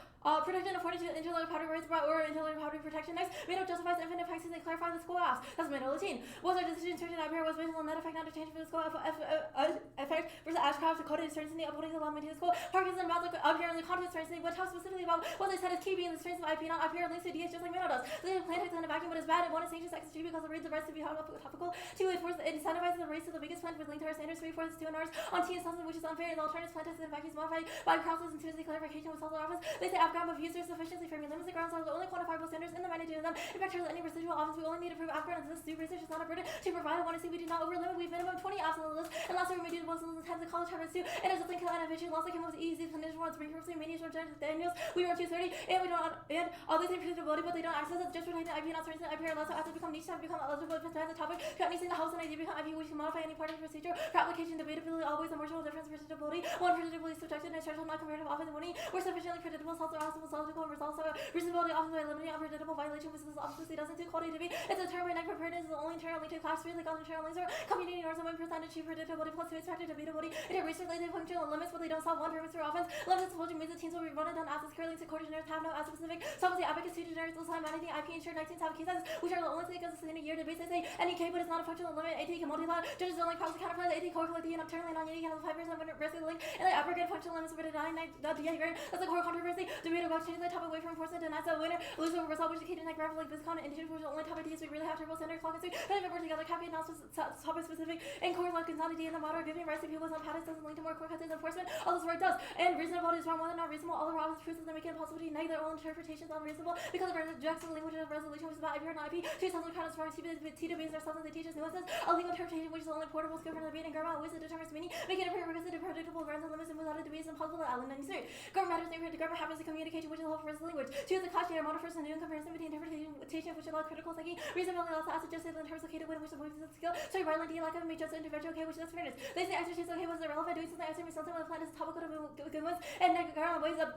Speaker 2: Protection afforded to intellectual property rights or intellectual property protection. Next, made up justifies infinite practices and clarify the school apps. That's middle 18. Was our decision to strengthen IPR was based on net effect not to change for the school effect versus Ashcraft coded strengthening upholding the law maintaining the school. Parkinson about the IPR and the content strengthening but talk specifically about what they said is key being the strength of IP not IPR links to DS just like Mino does. They have plain text in a vacuum but is bad and one is sanctions XG because it reads the rights to be topical. 2 it incentivizes the race to the biggest plant with linked to our standards. 3 4 is 2 and R's on T and something which is unfair and the alternatives plant tests and vacuums modified by process and Tuesday clarification with software office. They say AFGRAM of user sufficiency framing limits the grounds are the only quantifiable standards in the management of them. In fact, any residual office we only need to prove AFGRAM and this new research is not a burden to provide. I want to see we do not overlimit. We have minimum 20 apps on the list unless we're remedial ones in the times of college habits too. And there's a thing called innovation loss that came up with easy condition ones bankruptcy manias from Daniels. We run 230 and we don't and all they say predictability but they don't access it. Just protecting IP not strengthening IP unless after become niche have become eligible to the topic. Anything the house and idea become IP which can modify any part of the procedure for application debatability always a marginal difference predictability. One predictability subjective and threshold not comparative often winning. We're sufficiently predictable self possible logical and results are reasonability often by eliminating unpredictable violation which is obviously doesn't do quality to be. It's a term by negative preparedness is the only term linked to class 3 like all internal links are community norms and 1% achieve predictability plus 2 expected debatability. It are research related functional limits but they don't solve one purpose for offense. Limits supporting means the teams will be running down assets currently to core generics have no asset specific. Some of the advocacy generics will sign anything IP insured 19 have cases which are the only thing because in a year debate they say NEG but it's not a functional limit. AT can multi-lot judges don't like proxy counterplay the AT core collect the nocturnally non-unique handles 5% when risk of the link and they abrogate functional limits for the DA. That's a core controversy. Debate about changing the topic away from enforcement denies the winner loser result which is key to graph like this con and individual which the only topic is we really have turbo center clock and 3 but if we're together campaign analysis topic specific and core like personality in the model, giving rights to people's own patterns doesn't lead to more court cases enforcement. All this work does. And reasonable is far more than not reasonable. All of our office proofs that make it impossible to neg their own interpretations unreasonable because of rejects the language of resolution, which is about IP or not IP. 2,000 patterns for T-to-base ourselves and they teach us nuances. A legal interpretation which is only portable skill for the debate and grammar always determines meaning, making it prerequisite and predictable runs and limits and without a debate is impossible at Allen 93. Grammar matters neighborhood. The grammar happens in communication, which is the whole first language. 2 is the clash here, model first and new in comparison between interpretation, which allows critical thinking, reasonability also as suggested in terms located when which the moves of skill. Sorry, violent D like a major intervention, okay, which is fairness. They say exercise okay was irrelevant, doing something extra something with the plan is topical to good ones, and grammar ways of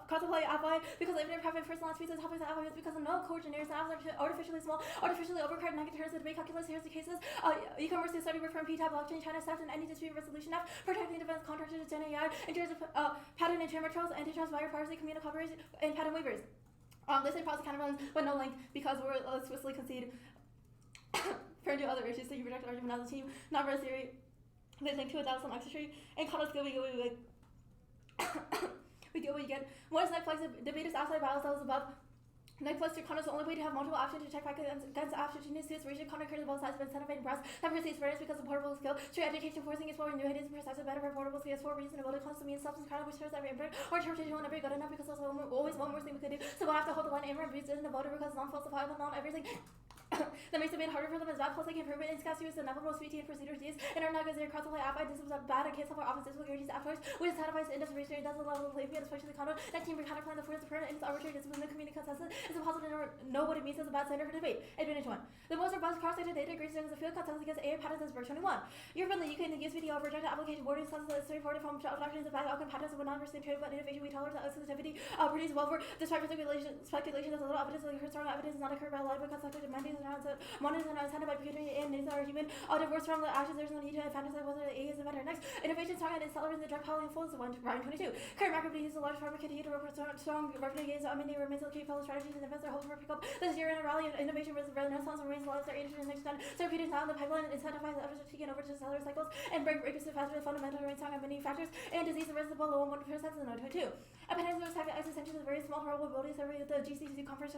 Speaker 2: contemplate FI because if they're having first line speeches, topics of FI is because of no code generics and artificially small, artificially overcrowded negative terms of debate calculus. Here's the cases. E-commerce is study from P-type blockchain, China steps, and any dispute resolution F, protecting defense contractors, Gen AI, in terms of patent and term controls, antitrust, wire piracy, communal cooperation, and patent waivers. This is process counterbalance, but no link because we're swiftly concede for new other issues. So you reject argument as a team, not for a theory. They link to a some extra tree and call us go we get what you get. One is Netflix debate is outside battles that was above. Netflix to Connor's the only way to have multiple options to check back against opportunities to ratio Connor occurs both sides of incentivizing press that perceives fairness because of portable skill. Straight education forcing is for new ideas and precisely better for portable skill is for reasonability constantly and substance crowd which shows every input or interpretation will never be good enough because there's always one more thing we could do. So we'll have to hold the line and abuse it in the voter because it's non-falsifiable, not everything. That makes it made harder for them as bad, plus they can prove it in scarce inevitable sweetie and procedures these and are not going to cross-apply AFI. This was a bad case of our office disabilities afterwards, which satisfies industry research does a level of playing field, especially condo. That team counterplan the force of current and its arbitrary discipline, the community consensus. It's impossible to know what it means as a bad standard for debate. Advantage 1. The most robust cross-sector data agrees as a field consensus against AI patterns as verse 21. Europe and the UK and the US video of rejected application boarding consensus is straightforward from doctrines of bad outcome patterns would not understand trade but innovation we tolerate that sensitivity produce well for despite speculation there's a little evidence like strong evidence not occurred by a lot of consulted mandates around monitors and unattended by computer and needs are human divorced from the actions there's no need to fantasize whether the A is the better. Next, innovation strong and accelerating the drug policy influence of Ryan 22. Current macro is a large pharma continue to report strong revenue gains. Many remains looking fellow strategies and investors hope for pick up this year in a rally and innovation renaissance remains lives are interested in next time. Therapeutics now in the pipeline and incentivize the efforts to take over to cellular cycles and break breakers faster with fundamental remain strong on many factors and disease risk below 1% in the 22. Appendix have existential with very small probabilities every the GCC conference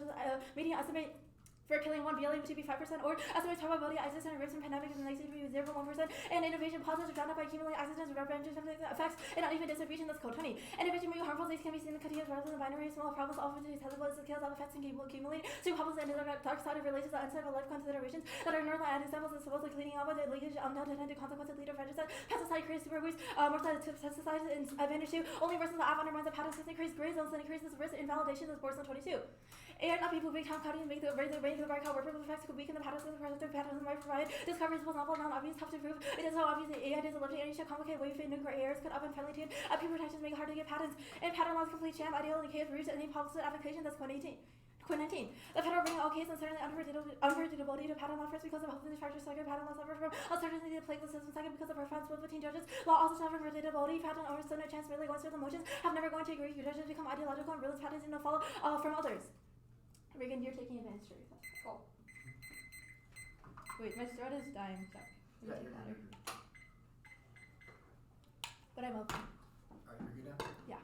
Speaker 2: meeting estimate for killing 1 billion to be 5% or estimates probability accidents and risks from pandemics and likely to be 0.1% and innovation positives are found out by accumulating accidents and reprehension effects and uneven distribution. That's code 20. Innovation may be harmful things can be seen in continuous rather than binary small problems often to tell us the scales of effects and accumulate so problems and the dark side of relations that inside of life considerations that are normal and examples of supposedly cleaning up with the leakage unintended consequences leader fratricide pesticide creates super waste more pesticides and advantage 2 only versus the app undermines the pattern system creates gray zones and increases risk invalidation of sports on 22. And not people big town county and make the right call work effects could weaken the patterns of the present patterns might provide discoveries was novel non-obvious tough to prove. It is so obvious that AI is a living and complicated way of nuclear errors could up and finely tuned IP protections make it hard to get patterns and pattern laws complete sham ideal in case roots and the policy application that's code 18. Quiz 19. The federal bringing all cases and certainly unpredictability to pattern law first because of hopefully factors second pattern law suffer from uncertainty to plague the system second because of preference split between judges. Law also suffer from predictability pattern owners so no chance really going through the motions have never going to agree judges become ideological and realize patterns and no follow from others. Regan, you're taking advantage of yourself.
Speaker 3: Cool.
Speaker 2: Wait, my throat is dying. Sorry.
Speaker 5: Yeah, you're good.
Speaker 2: But I'm open.
Speaker 5: Alright, you're good now?
Speaker 2: Yeah.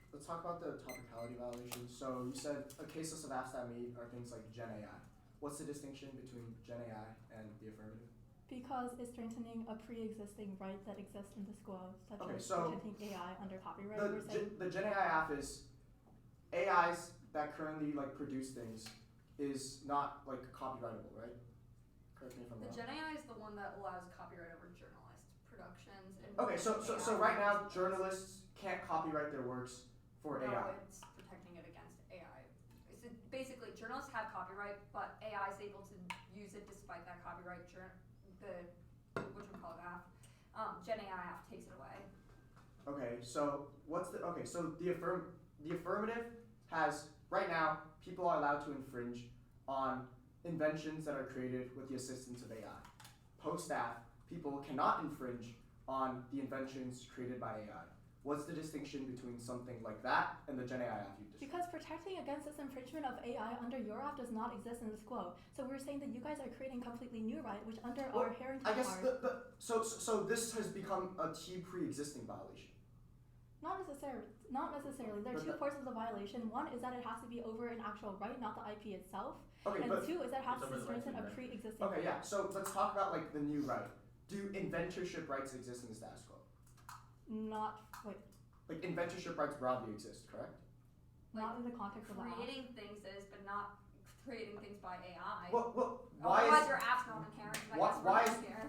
Speaker 5: Let's talk about the topicality violations. So you said a case list of apps that meet are things like Gen AI. What's the distinction between Gen AI and the affirmative?
Speaker 2: Because it's strengthening a pre-existing right that exists in the school, such
Speaker 5: Okay,
Speaker 2: as
Speaker 5: so
Speaker 2: protecting AI under copyright. We're saying
Speaker 5: the Gen AI app is AIs that currently like produce things is not like copyrightable, right? Correct me if I'm
Speaker 3: The
Speaker 5: wrong.
Speaker 3: Gen AI is the one that allows copyright over journalist productions. And
Speaker 5: Okay, so right now journalists can't copyright their works for
Speaker 3: no,
Speaker 5: AI.
Speaker 3: it's protecting it against AI. So basically, journalists have copyright, but AI is able to use it despite that copyright. Gen AI takes it away.
Speaker 5: Okay, so the affirmative has right now people are allowed to infringe on inventions that are created with the assistance of AI. Post-AFF, people cannot infringe on the inventions created by AI. What's the distinction between something like that and the Gen AI app you described?
Speaker 2: because protecting against this infringement of AI under your app does not exist in this quo. So we're saying that you guys are creating a completely new right, which under our Harrington
Speaker 5: I guess
Speaker 2: part.
Speaker 5: so this has become a T pre-existing violation.
Speaker 2: Not necessarily. There are
Speaker 5: But
Speaker 2: two parts of the violation. One is that it has to be over an actual right, not the IP itself.
Speaker 5: Okay,
Speaker 2: And
Speaker 5: but
Speaker 2: two is that it has
Speaker 1: It's over
Speaker 2: to
Speaker 1: the right
Speaker 2: strengthen
Speaker 1: to
Speaker 2: a
Speaker 1: invent.
Speaker 2: pre-existing
Speaker 5: okay, yeah. So let's talk about like the new right. Do inventorship rights exist in the status quo? Like inventorship rights broadly exist, correct?
Speaker 2: Not in the context of the app.
Speaker 3: Creating things is, but not creating things by AI.
Speaker 5: Well, why
Speaker 3: Otherwise,
Speaker 5: is
Speaker 3: your app's not inherent. I
Speaker 5: why-
Speaker 3: guess we're
Speaker 5: why
Speaker 3: not
Speaker 5: is-
Speaker 3: here.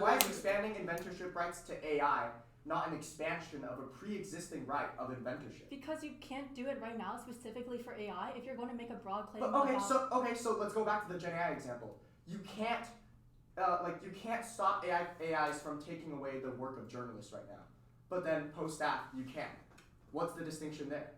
Speaker 5: why is expanding inventorship rights to AI not an expansion of a pre-existing right of inventorship?
Speaker 2: Because you can't do it right now specifically for AI. If you're going to make a broad claim
Speaker 5: But
Speaker 2: about
Speaker 5: so let's go back to the Gen AI example. You can't stop AIs from taking away the work of journalists right now. But then post-app you can. What's the distinction there?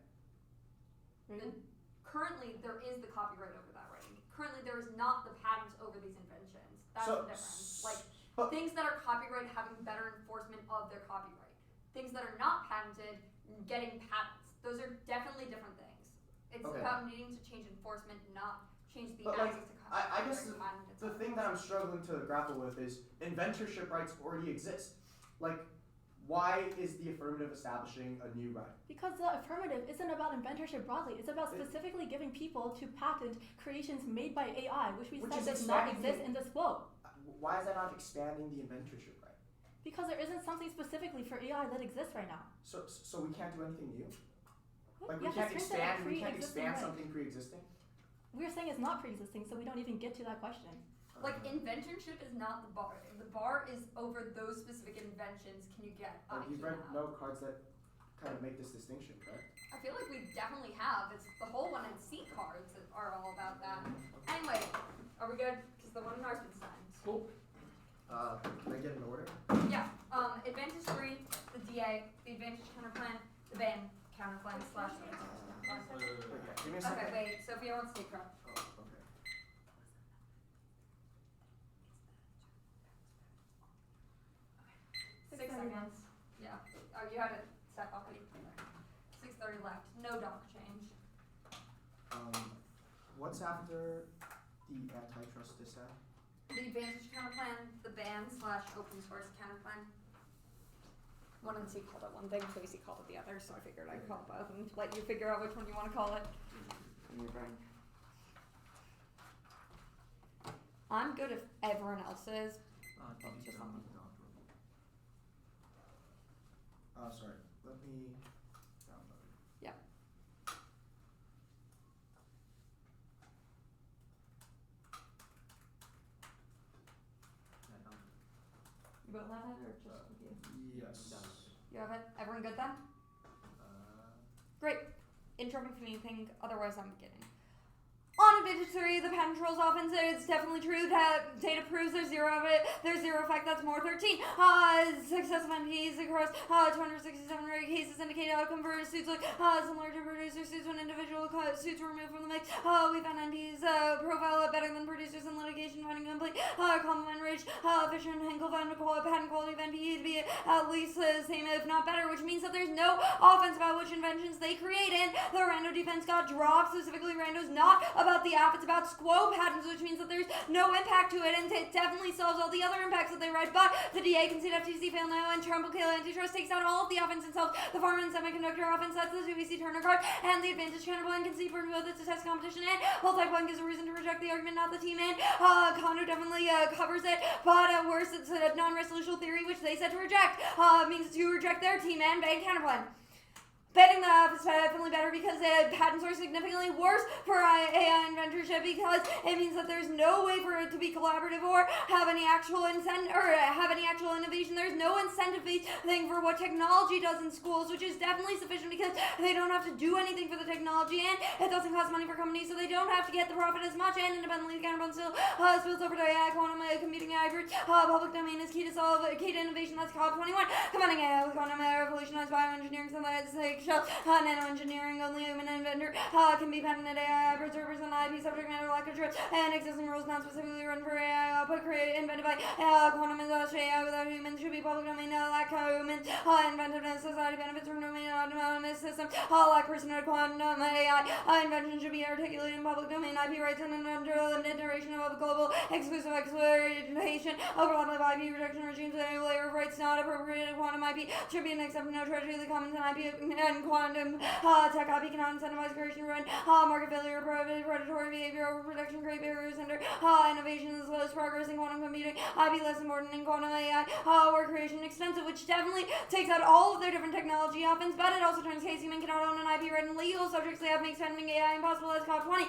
Speaker 3: Currently, there is the copyright over that writing. Currently, there is not the patents over these inventions. That's
Speaker 5: So-
Speaker 3: the difference. Like,
Speaker 5: but-
Speaker 3: things that are copyright having better enforcement of their copyright. Things that are not patented getting patents. Those are definitely different things. It's
Speaker 5: Okay.
Speaker 3: about needing to change enforcement, not change the
Speaker 5: But, like,
Speaker 3: access to
Speaker 5: I
Speaker 3: copyright.
Speaker 5: guess
Speaker 3: or patent
Speaker 5: The
Speaker 3: itself.
Speaker 5: thing that I'm struggling to grapple with is inventorship rights already exist. Like, why is the affirmative establishing a new right?
Speaker 2: because the affirmative isn't about inventorship broadly. It's about specifically giving people to patent creations made by AI, which we
Speaker 5: Which
Speaker 2: said
Speaker 5: is
Speaker 2: does not
Speaker 5: expanding
Speaker 2: exist
Speaker 5: the-
Speaker 2: in this quote.
Speaker 5: Why is that not expanding the inventorship right?
Speaker 2: Because there isn't something specifically for AI that exists right now.
Speaker 5: So we can't do anything new? Like
Speaker 2: You
Speaker 5: we
Speaker 2: have to
Speaker 5: can't
Speaker 2: strengthen a
Speaker 5: expand
Speaker 2: pre-existing right.
Speaker 5: something pre-existing?
Speaker 2: We're saying it's not pre-existing, so we don't even get to that question.
Speaker 3: Like, inventorship is not the bar. The bar is over those specific inventions can you get
Speaker 5: Like, you've
Speaker 3: IP
Speaker 5: read
Speaker 3: now.
Speaker 5: note cards that kind of make this distinction, correct?
Speaker 3: I feel like we definitely have. It's the whole one in C cards that are all about that. Anyway, are we good? Because the one in ours been signed.
Speaker 1: Cool.
Speaker 5: Can I get an order?
Speaker 3: Yeah. Advantage 3, the DA, the advantage counterplan, the ban counterplan / advantage counterplan.
Speaker 5: Okay, give me a
Speaker 3: Okay,
Speaker 5: second.
Speaker 3: wait. Sophia wants to take crap.
Speaker 5: Oh, okay.
Speaker 3: 6 seconds. Yeah. Oh, you had it set already. 6:30 left. No dock change.
Speaker 5: What's after the antitrust dissent?
Speaker 3: The advantage counterplan, the ban / open source counterplan. One and C called it one thing, Tracy called it the other, so I figured I'd call both and let you figure out which one you want to call it. In your brain. I'm good if everyone else is. Just something.
Speaker 5: Sorry. Let me download it.
Speaker 3: Yep. You both have it, or just with you?
Speaker 5: Yes.
Speaker 3: You have it? Everyone good then?
Speaker 5: Uh,
Speaker 3: Great. Interrupt me if anything, otherwise I'm beginning. On advantage 3, the patent trolls often say it's definitely true that data proves there's zero of it. There's zero effect, that's more 13. Success of MPs across 267 rare cases indicate outcome for suits like similar to producer suits when individual suits were removed from the mix. We found MPs profile better than producers in litigation, finding complete complement rate. Fisher and Henkel found the patent quality of NPE to be at least the same, if not better, which means that there's no offense about which inventions they create, and the rando defense got dropped. Specifically, rando's not about the app, it's about SQUO patents, which means that there's no impact to it, and it definitely solves all the other impacts that they write. But the DA concede FTC fail now, and Trump will kill antitrust, takes out all of the offense itself. The pharma and semiconductor offense, that's the 2VC Turner card, and the advantage counterplan concede for both its test competition, and well, type 1 gives a reason to reject the argument, not the team, and Condo definitely covers it, but at worst, it's a non-resolutional theory, which they said to reject, means to reject their team and ban counterplan. Betting the app is definitely better because patents are significantly worse for AI inventorship because it means that there's no way for it to be collaborative or have any actual innovation. There's no incentive-based thing for what technology does in schools, which is definitely sufficient because they don't have to do anything for the technology and it doesn't cost money for companies, so they don't have to get the profit as much, and independently accountable still spills over to AI, quantum computing hybrid. Public domain is key to innovation. That's COP21. Combining AI with quantum revolutionized bioengineering, synthetic nanoengineering, only human inventor can be patented. AI hybrids represent IP subject matter lack of truth and existing rules not specifically written for AI output created invented by quantum industry. AI without humans should be public domain, lack of humans, inventiveness, society benefits from domain, autonomous system, lack personhood, quantum AI invention should be articulated in public domain. IP rights and under limited duration of global exclusive exploitation innovation, overlap of IP protection regimes, a layer of rights not appropriated to quantum IP should be an exception, no treasury, the commons and IP and quantum tech IP cannot incentivize creation, prevent market failure, prohibit predatory behavior, overprotection, create barriers, hinder innovation is the slowest progress in quantum computing, IP less important in quantum AI, where creation extensive, which definitely takes out all of their different technology options, but it also turns case human cannot own an IP right and legal subjects they have makes sending AI impossible as COP20.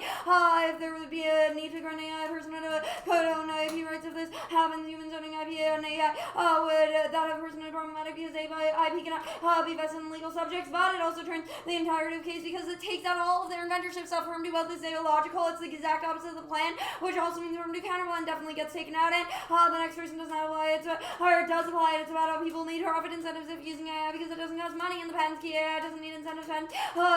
Speaker 3: If there would be a need to grant AI person could own IP rights if this happens, humans owning IP and AI would that have person problematic because IP cannot be vested in legal subjects, but it also turns the entirety of case because it takes out all of their inventorship stuff. For him to both is illogical, it's the exact opposite of the plan, which also means for him to counterplan definitely gets taken out, and the next person does not apply it to, or it does apply it. It's about how people need profit incentives if using AI because it doesn't cost money, and the patents key AI doesn't need incentives and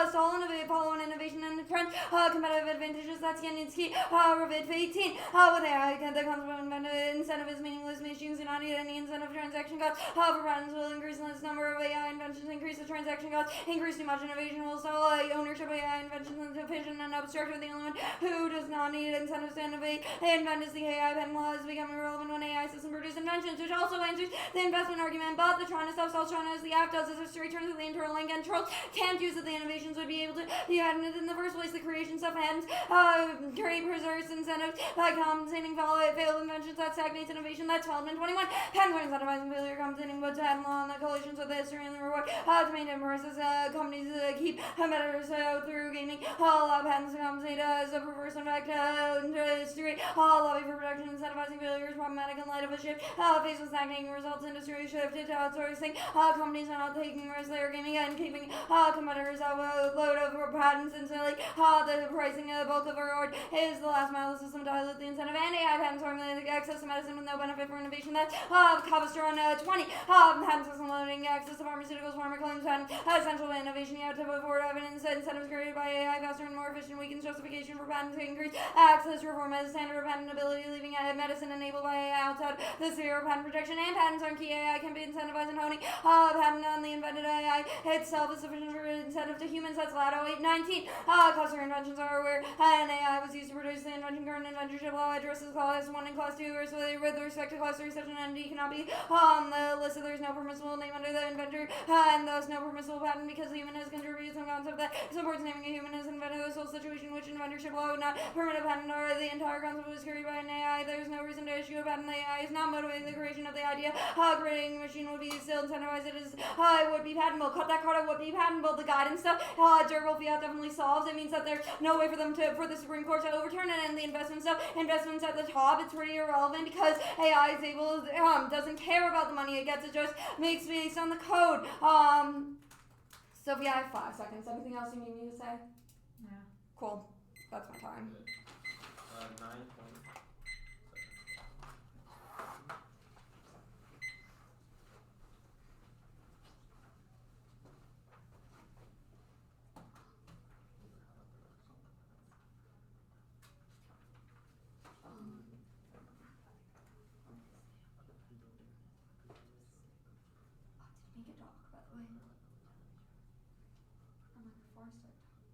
Speaker 3: stall innovate, follow an innovation and trend, competitive advantages, that's needs key, Revit 18, with AI, the concept of incentive is meaningless, machines do not need any incentive transaction costs, for patents will increase the number of AI inventions, increase the transaction costs, increase too much innovation will stall ownership of AI inventions into fission and obstruction. The only one who does not need incentives to innovate and invent is the AI patent law is becoming irrelevant when AI system produce inventions, which also answers the investment argument, but the China stuff sells China as the app does as history turns to the internal link and trolls can't use that the innovations would be able to be patented in the first place. The creation stuff ends, create preserves incentives by compensating failed inventions that stagnates innovation. That's development 21. Patents are incentivizing failure, compensating both patent law and the coalitions with the history and the reward to maintain prices. Companies keep competitors through gaming. Allow patents to compensate as a perverse effect history. Lobby for protection, incentivizing failure is problematic in light of a shift. Faced with stagnating results, industry shifted to outsourcing. Companies are not taking risks, they are gaming and keeping competitors out a load of patents instantly. The pricing bulk of a reward is the last mile of the system to dilute the incentive, and AI patents formulating access to medicine with no benefit for innovation. That's Cobastron 20. Patent system loading access to pharmaceuticals, pharma claims patent essential to innovation. You have to put forward evidence that incentives created by AI faster and more efficient weakens justification for patents to increase access reform as a standard of patentability, leaving medicine enabled by AI outside the sphere of patent protection, and patents on key AI can be incentivized and honing patent on the invented AI itself is sufficient for incentive to humans. That's LATO 819. Cluster inventions are where an AI was used to produce the invention. Current inventorship law addresses class 1 and class 2, with respect to class 3, such an entity cannot be on the list, so there's no permissible name under the inventor, and thus no permissible patent because the human has contributed some concept that supports naming a human as inventor. The sole situation which inventorship law would not permit a patent or the entire concept was carried by an AI. There's no reason to issue a patent. The AI is not motivating the creation of the idea. Creating a machine would be still incentivized. It would be patentable. Cut that card out, would be patentable. The guidance stuff, durable fiat definitely solves. It means that there's no way for the Supreme Court to overturn it, and the investment stuff, investments at the top, it's pretty irrelevant because AI is able, doesn't care about the money it gets. It just makes based on the code. Sophia, I have 5 seconds. Anything else you need me to say?
Speaker 2: Yeah.
Speaker 3: Cool. That's my time.
Speaker 6: 9:20.
Speaker 3: Make it dark, by the way. I'm like, before I start talking.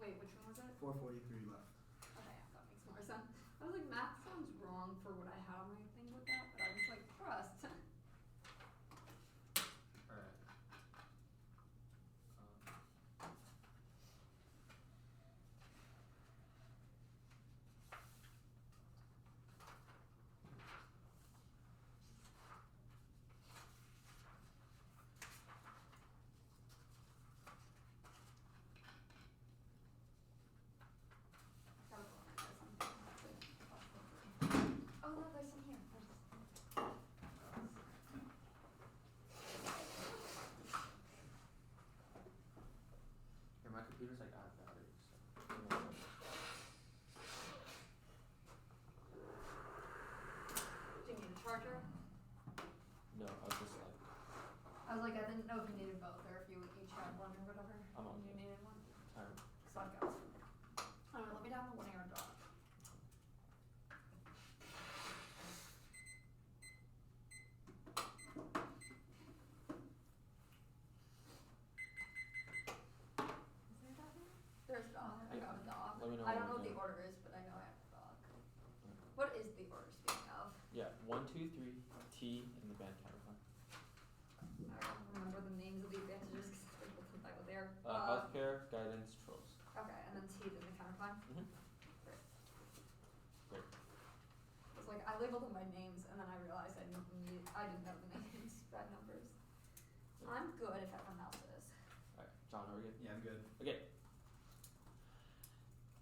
Speaker 3: Wait, which one was it?
Speaker 5: 443 left.
Speaker 3: Okay, yeah, that makes more sense. I was like, math sounds wrong for what I had on my thing with that, but I was like, trust.
Speaker 6: Alright.
Speaker 3: Gotta go on my something. Oh no, there's some here.
Speaker 1: Here, my computer's like out of battery.
Speaker 3: Do you need a charger?
Speaker 1: No, I was just like,
Speaker 3: I was like, I didn't know if you needed both or if you each had one or whatever.
Speaker 1: I'm on.
Speaker 3: You needed one?
Speaker 1: Time.
Speaker 3: So I've got some. Alright, let me down the 1 yard dog. Is there a dog here? There's a dog. I got a dog.
Speaker 1: Let me know
Speaker 3: I don't
Speaker 1: when
Speaker 3: know what
Speaker 1: you're
Speaker 3: the order is, but I know I have a dog. What is the order, speaking of?
Speaker 1: Yeah, 1, 2, 3, T, and the band counterpoint.
Speaker 3: I don't remember the names of the advantages because it's difficult to find what they are.
Speaker 1: Healthcare, guidance, tropes.
Speaker 3: Okay, and then T in the counterclaim?
Speaker 1: Mhm.
Speaker 3: Great.
Speaker 1: Great.
Speaker 3: I was like, I labeled them by names, and then I realized I didn't know the names, bad numbers. I'm good if everyone else is.
Speaker 1: Alright, John, are we good?
Speaker 6: Yeah, I'm good.
Speaker 1: Okay.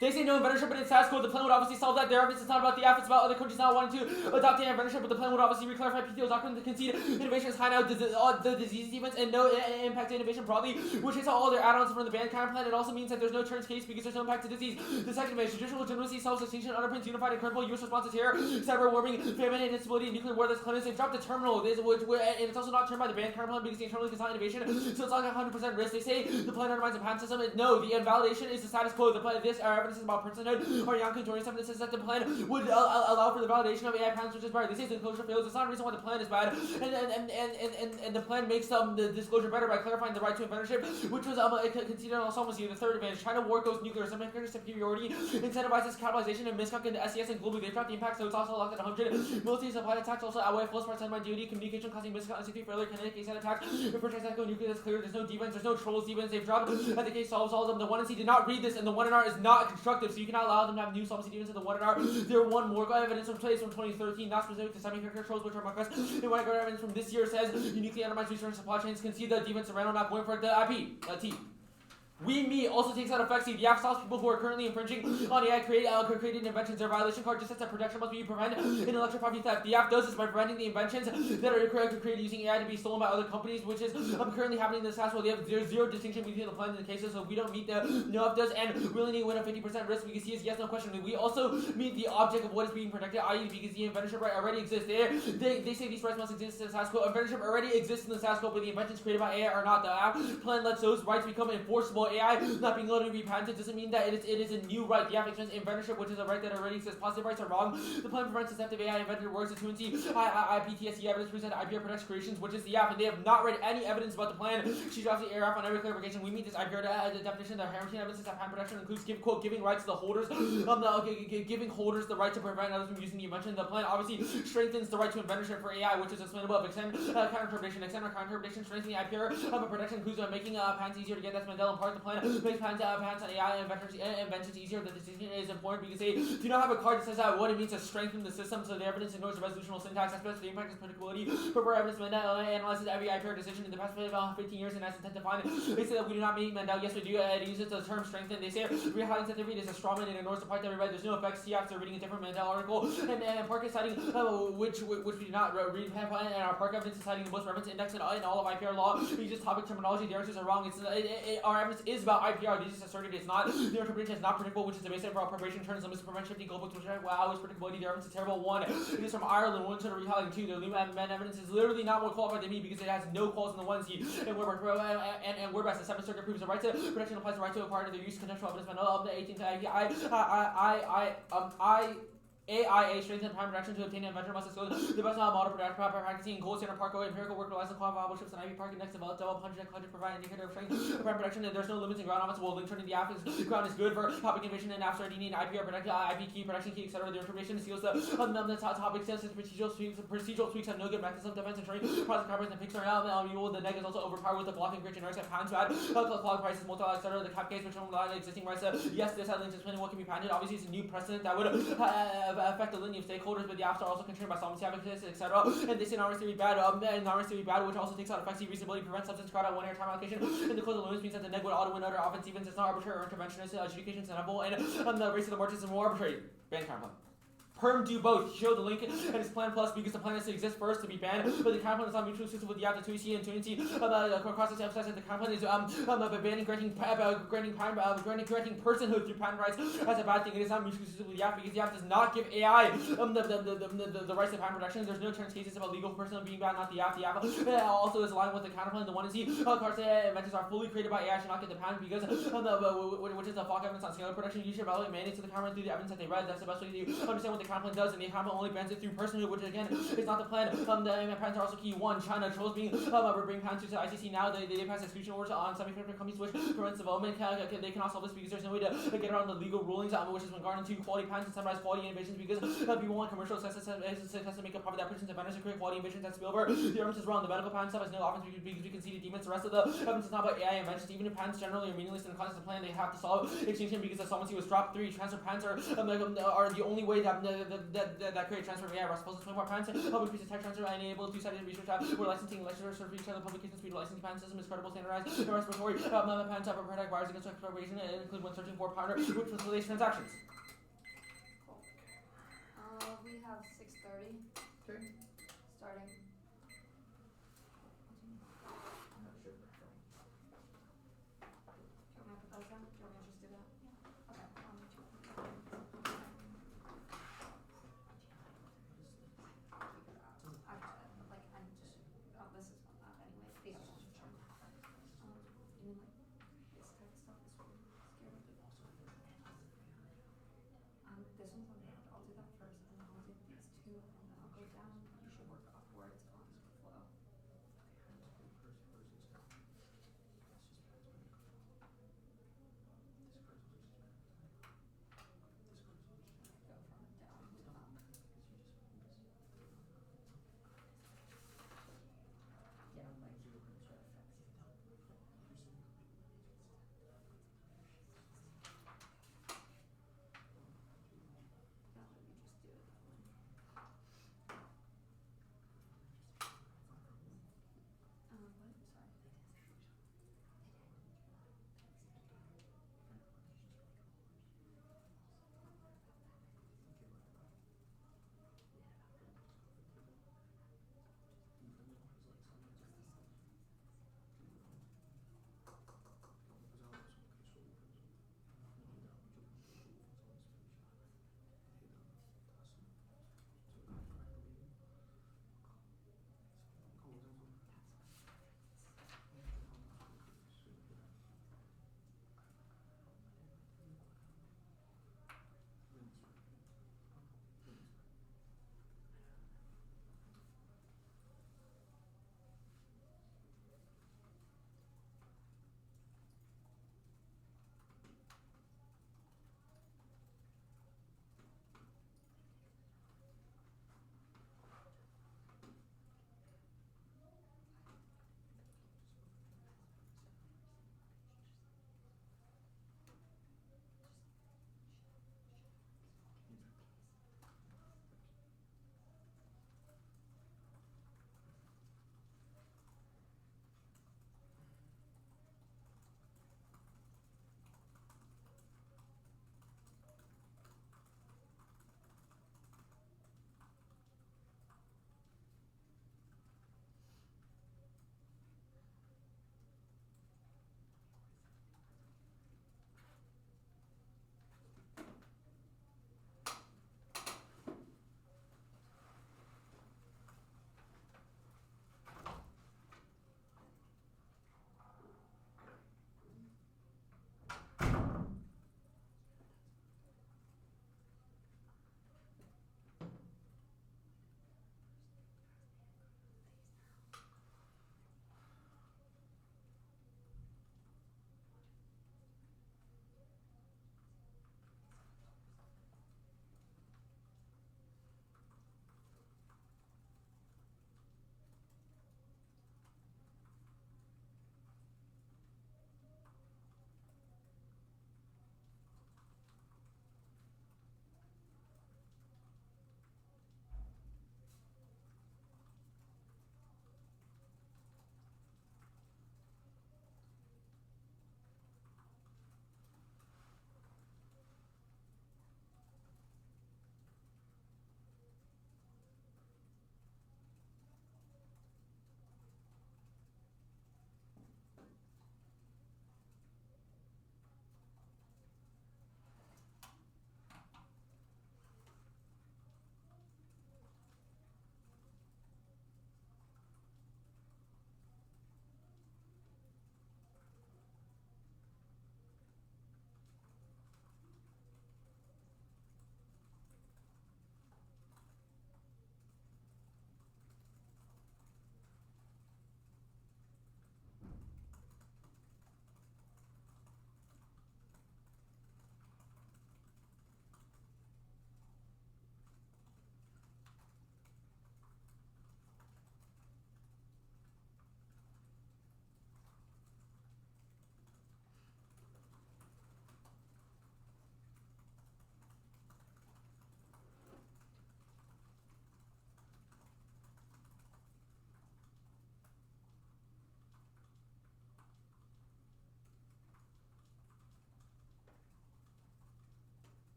Speaker 1: They say no inventorship, but in status quo, the plan would obviously solve that. Their evidence is not about the AFF, it's about other countries not wanting to adopt the inventorship, but the plan would obviously reclarify PTO's doctrine to concede innovation is high now, the disease events, and no impact to innovation broadly, which is all their add-ons from the ban counter plan. It also means that there's no turns case because there's no impact to disease. The second is judicial legitimacy, self-extinction, underpins unified and credible U.S. response to terror, cyber warming, famine, and instability, nuclear war. That's cleanliness. They've dropped the terminal, and it's also not turned by the ban counter plan because the internally constant innovation, so it's like 100% risk. They say the plan undermines the patent system. No, the invalidation is the status quo. The plan, this evidence is about personhood. Or Young Conjoining something that says that the plan would allow for the validation of AI patents, which is bad. They say the disclosure fails. It's not a reason why the plan is bad, and the plan makes the disclosure better by clarifying the right to inventorship, which was conceded on solvency. The third advantage: China war goes nuclear. Some mechanism superiority incentivizes capitalization and misconduct into SES and globally. They've dropped the impact, so it's also locked at 100. Military supply attacks also outweigh false parts by DoD communication causing misconduct, safety failure, kinetic case attacks. For technical nuclear, that's clear. There's no defense. There's no trolls. Defense. They've dropped. The case solves all of them. The 1NC did not read this, and the 1NR is not constructive, so you cannot allow them to have new solvency defense in the 1NR. There one more evidence from place from 2013, not specific to semi-character trolls, which are markers. And when I got evidence from this year says uniquely undermines resource supply chains. Can see the defense of Randall not going for the IP. T. We, me, also takes out effect. See, the AFF stops people who are currently infringing on AI created inventions. Their violation card just says that protection must be prevented intellectual property theft. The AFF does this by preventing the inventions that are created using AI to be stolen by other companies, which is currently happening in this task. Well, there's zero distinction between the plans and the cases, so we don't meet the no AFF does, and we only need to win a 50% risk because he is yes, no question. We also meet the object of what is being protected, i.e. because the inventorship right already exists. They say these rights must exist in the status quo. Inventorship already exists in the status quo, but the inventions created by AI are not. The AFF plan lets those rights become enforceable. AI not being able to be patented doesn't mean that it is a new right. The AFF extends inventorship, which is a right that already exists. Positive rights are wrong. The plan prevents deceptive AI inventor works. The 2NC IPTSD evidence present IPR protects creations, which is the AFF, and they have not read any evidence about the plan. She drops the ARF on every clarification. We meet this IPR definition. The Hamilton evidence is that patent protection includes giving rights to the holders, giving holders the right to prevent others from using the invention. The plan obviously strengthens the right to inventorship for AI, which is explainable. Extend counter-interpretation. Extend or counter-interpretation strengthening the IPR protection includes making patents easier to get. That's Mandela in part. The plan makes patents on AI inventions easier. The decision is important because they do not have a card that says what it means to strengthen the system, so the evidence ignores the resolutional syntax aspects. The impact is predictability. For evidence, Mandela analyzes every IPR decision in the past 15 years and has intent to find it. They say that we do not meet Mandela. Yes, we do. It uses the term strengthen. They say rehighlighting intent to read is a strawman and ignores the part that we read. There's no effects. CFs are reading a different Mandela article, and Park is citing which we do not read, and our Park evidence is citing the most reference index in all of IPR law. We use topic terminology. The answers are wrong. Our evidence is about IPR. They just asserted it's not. The interpretation is not predictable, which is the basis for our preparation turns limits to prevent shifting Glenbrooks, which always predictability. The evidence is terrible. One, it is from Ireland. One, sort of rehighlighting. Two, the men evidence is literally not more qualified than me because it has no clause in the 1C. And we're best. The 7th Circuit proves the right to protection applies the right to acquire their use contextual evidence. Of the 18th, AIA strengthen prime protection to obtain inventor must disclose the best model practicing gold standard parkour empirical work relies on quantifiable ships and IV parking next develop double punch and clutch provide indicator of strength prime protection and there's no limits in ground offense will link turning the app is ground is good for topic invasion and after need IPR protect IP key protection key etc. The information seals the topic sense procedural tweaks have no good mechanism defense and training project covers and picks are the NEG is also overpowered with the blocking grid generics at pounds to add cloud prices multi etc. The cap case which will rely on existing rights yes this had links explaining what can be patented obviously it's a new precedent that would affect the lineage of stakeholders, but the apps are also constrained by solvency advocates, etc. And they say non-risk theory bad, non-risk theory bad, which also takes out effects, reasonability, prevents substance crowd out 1 air time allocation. And the close of limits means that the NEG would auto win other offense events. It's not arbitrary or interventionist, adjudication is inevitable, and the race of the marches is more arbitrary. Ban counterplan. Perm do both. Show the link and his plan plus because the plan has to exist first to be banned, but the counterplan is not mutually exclusive with the app. The 2C and 2NC across this emphasize that the counterplan is banning granting personhood through patent rights as a bad thing. It is not mutually exclusive with the app because the app does not give AI the rights to patent protection. There's no turns cases about legal personhood being banned, not the app. The app also is aligned with the counterplan. The 1C cards inventions are fully created by AI should not get the patent because which is the false evidence on scalar protection. You should evaluate mandates to the counterplan through the evidence that they read. That's the best way to understand what the counterplan does, and the counterplan only bans it through personhood, which again is not the plan. The patents are also key. 1. China trolls being bring patents to the ICC now. They pass exclusion orders on semiconductor companies which prevents development. They cannot solve this because there's no way to get around the legal rulings, which is when guarding to quality patents and summarize quality innovations because people want commercial success to make a profit that pushes inventors to create quality innovations that spill over. The evidence is wrong. The medical patent stuff has no offense because we can see the demons. The rest of the evidence is not about AI inventions. Even if patents generally are meaningless in the context of the plan, they have to solve extinction because the solvency was dropped. 3. Transfer patents are the only way that create transfer of AI. Supposed to 24 patents help increase the tech transfer and enable two-sided research where licensing and lecturers for each other publication speed. Licensing patent system is credible, standardized, and respiratory. Patents have a protect buyers against expropriation and include when searching for a partner which facilitates transactions.
Speaker 3: Cool. We have 6:30.
Speaker 4: Okay.
Speaker 3: Starting.
Speaker 6: I'm not sure.
Speaker 3: Do you want me to propose them? Do you want me to just do that? Yeah. Okay. This is one not anyway. The other ones are sure. You mean like this type of stuff is really scary. This one's on the end. I'll do that first, and then I'll do these two, and then I'll go down. You should work upwards on the flow. Go from down to up. Yeah, like you would try to fix it. Now let me just do it that way.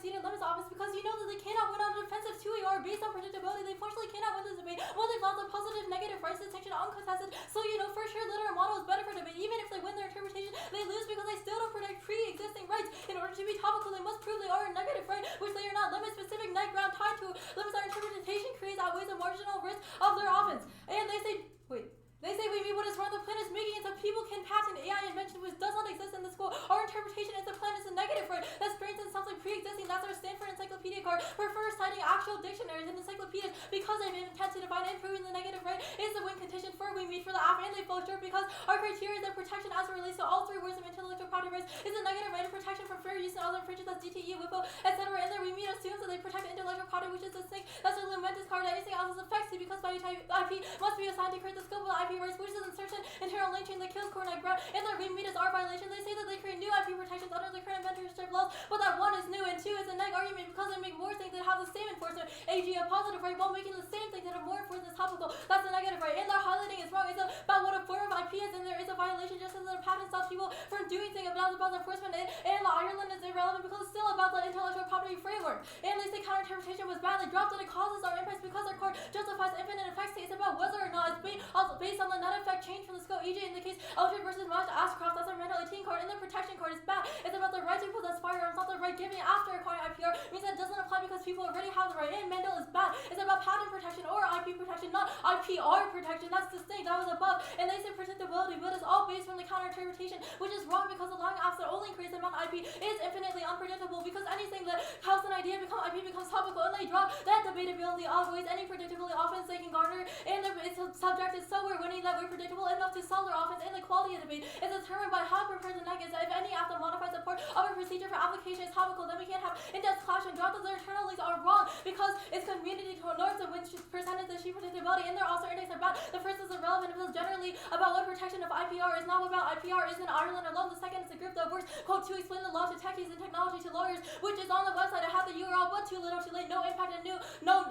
Speaker 2: conceded limits office because you know that they cannot win on a defensive 2AR based on predictability. They fortunately cannot win this debate. Well, they've lost the positive, negative, rights distinction uncontested. So you know for sure literal model is better for debate. Even if they win their interpretation, they lose because they still don't predict pre-existing rights. In order to be topical, they must prove they are a negative right, which they are not. Limit specific net ground tied to limits our interpretation creates outweighs the marginal risk of their offense. And they say we mean what is wrong. The plan is making it so people can patent AI invention which does not exist in the school. Our interpretation is the plan is a negative right that strengthens something pre-existing. That's our Stanford encyclopedia card. Prefers citing actual dictionaries and encyclopedias because they intend to define and proving the negative right is the win condition for we meet for the app and they fall short because our criteria is that protection as it relates to all three words of intellectual property rights is a negative right of protection from fair use and other infringements as DTE, WIPO, etc. And there we meet assumes that they protect intellectual property which is distinct. That's a momentous card. Anything else is effective because by IP must be assigned to create the scope of IP rights, which is insertion, internal link chain that kills core net ground, and the read meet is our violation. They say that they create new IP protections under the current inventorship laws, but that one is new and two is a neg argument because they make more things that have the same enforcement, AG a positive right, while making the same things that have more enforcement as topical. That's a negative right, and their highlighting is wrong. It's about what a form of IP is, and there is a violation just as the patent stops people from doing things about enforcement, and Ireland is irrelevant because it's still about the intellectual property framework. And they say counter-interpretation was badly dropped and it causes our impacts because our court justifies infinite effects. It's about whether or not it's based on the net effect change from the scope, e.g. in the case Eldred versus Ashcroft, that's our Randall 18 card, and the protection card is bad. It's about the right to possess firearms, not the right giving after acquiring IPR. Means that it doesn't apply because people already have the right, and Mendel is bad. It's about patent protection or IP protection, not IPR protection. That's distinct. That was above. And they say predictability, but it's all based from the counter-interpretation, which is wrong because allowing apps that only increase the amount of IP is infinitely unpredictable because anything that helps an idea become IP becomes topical, and they drop that debatability always any predictability offense they can garner, and its subject is so we're winning that we're predictable enough to sell their offense, and the quality of debate is determined by how prepared the neg is. If any app that modifies a part of a procedure for application is topical, then we can't have in-depth clash and drop that their internal links are wrong because its community norms of which percentage the sheet predictability and their also index are bad. The first is irrelevant because generally about what protection of IPR is not about IPR is in Ireland alone. The second is a group that works quote to explain the law to techies and technology to lawyers, which is on the website. I have the URL, but too little, too late, no impact, and new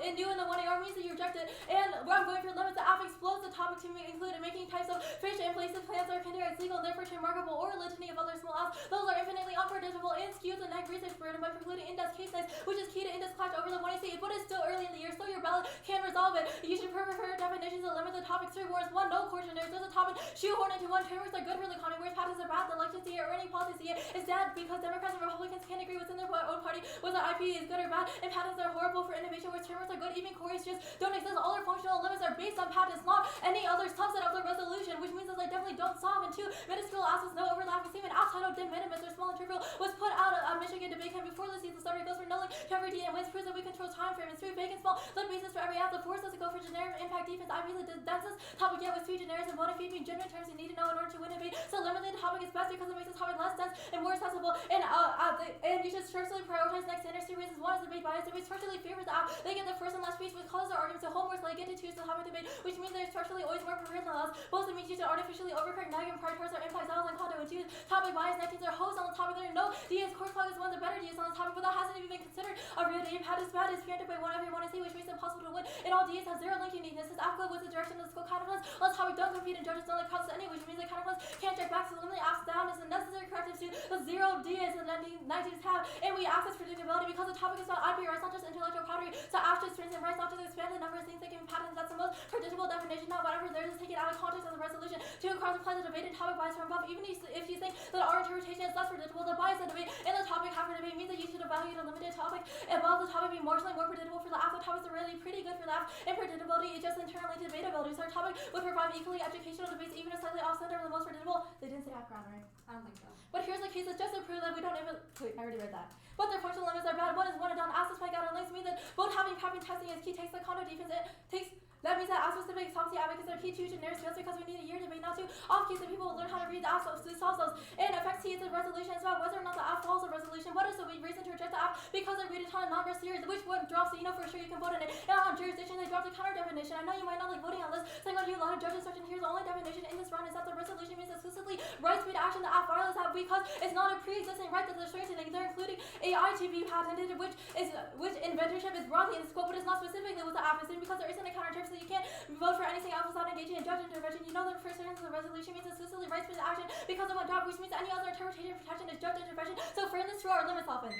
Speaker 2: in the 1AR means that you reject it. And where I'm going for limits, the app explodes the topic to include in making types of fish and places plants are kindergarten legal and therefore remarkable, or a litany of other small apps. Those are infinitely unpredictable and skew the neg research burden by precluding index case size, which is key to index clash over the 1AC. But it's still early in the year, so your ballot can resolve it. You should prefer definitions that limit the topic 3 words. 1, no questionnaires. There's a topic shoehorn into one. Frameworks are good for the economy, whereas patents are bad. The elections here or any policies here is dead because Democrats and Republicans can't agree within their own party whether IP is good or bad, and patents are horrible for innovation, whereas frameworks are good. Even queries just don't exist. All our functional limits are based on patents, not any other subset of the resolution, which means that they definitely don't solve. And 2, minuscule apps with no overlapping statement outside of de minimis or small and trivial was put out at Michigan debate camp before the season started. Goes for no link to every D and wins proves that we control time frame. It's 3 big and small lit basis for every app. The 4 doesn't go for generic impact defense. IP is the densest topic yet with 3 generics and bona fide being genuine terms you need to know in order to win a debate. So limiting the topic is best because it makes the topic less dense and more accessible. And you should structurally prioritize next standards. 2 reasons. 1 is debate bias. Debate structurally favors the app. They get the first and last piece, which causes their arguments to hold more so they get to choose the topic debate, which means they're structurally always more prepared than us. Both it means you should artificially overcorrect neg and prioritize our impacts. That was content when choose topic bias. 19s are hosts on the topic. There are no DS. Course clock is one of the better DS on the topic, but that hasn't even been considered a real DM. Pat is bad is preempted by whatever you want to say, which makes it impossible to win. And all DS have 0 link uniqueness. This app code was the direction of the school counterclans. On the topic don't compete and judges don't like process any, which means the counterclans can't check back, so limiting apps down is a necessary corrective to the 0 DS and 19s have. And we access predictability because the topic is about IP rights, not just intellectual property. So apps just strengthen rights, not just expand the number of things they can patent. That's the most predictable definition, not whatever there is taken out of context of the resolution. 2, cross apply the debated topic bias from above. Even if you think that our interpretation is less predictable, the bias of debate and the topic half debate means that you should evaluate a limited topic above the topic being marginally more predictable for the app. The topics are really pretty good for the app, and predictability is just internally debatability. So our topic would provide equally educational debates, even if slightly off center of the most predictable. They didn't say app ground, right?
Speaker 3: I don't think so.
Speaker 2: But here's the case that's just to prove that we don't even. Wait, I already read that. But their functional limits are bad. One is one and done. Access spike out on links means that both having pattern testing is key. Takes the condo defense. It takes. That means that app-specific policy advocates are key to generics just because we need a year debate, not to off-keys, that people will learn how to read the app to solve those. And effects T is the resolution as well, whether or not the app follows the resolution. What is the reason to reject the app? Because they read a ton of non-verse series, which one drops, so you know for sure you can vote in it. And on jurisdiction, they dropped the counter definition. I know you might not like voting on this, saying on you a lot of judges searching. Here's the only definition in this round is that the resolution means explicitly right speed action the app violates that because it's not a pre-existing right that they're strengthening. They're including AI to be patented, which inventorship is broadly in scope, but it's not specifically with the app. It's because there isn't a counter term, so you can't vote for anything else without engaging in judge intervention. You know that the first sentence of the resolution means explicitly right speed action because of one drop, which means any other interpretation of protection is judge intervention. So fairness to our limits offense.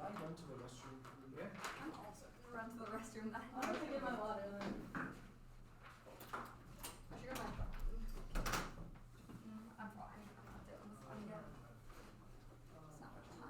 Speaker 4: I went to the restroom.
Speaker 6: Yeah.
Speaker 3: I'm also gonna run to the restroom then.
Speaker 2: I'm gonna get my water then.
Speaker 3: Sugar my phone. I'm fine. I'm not doing this one yet. It's not much time.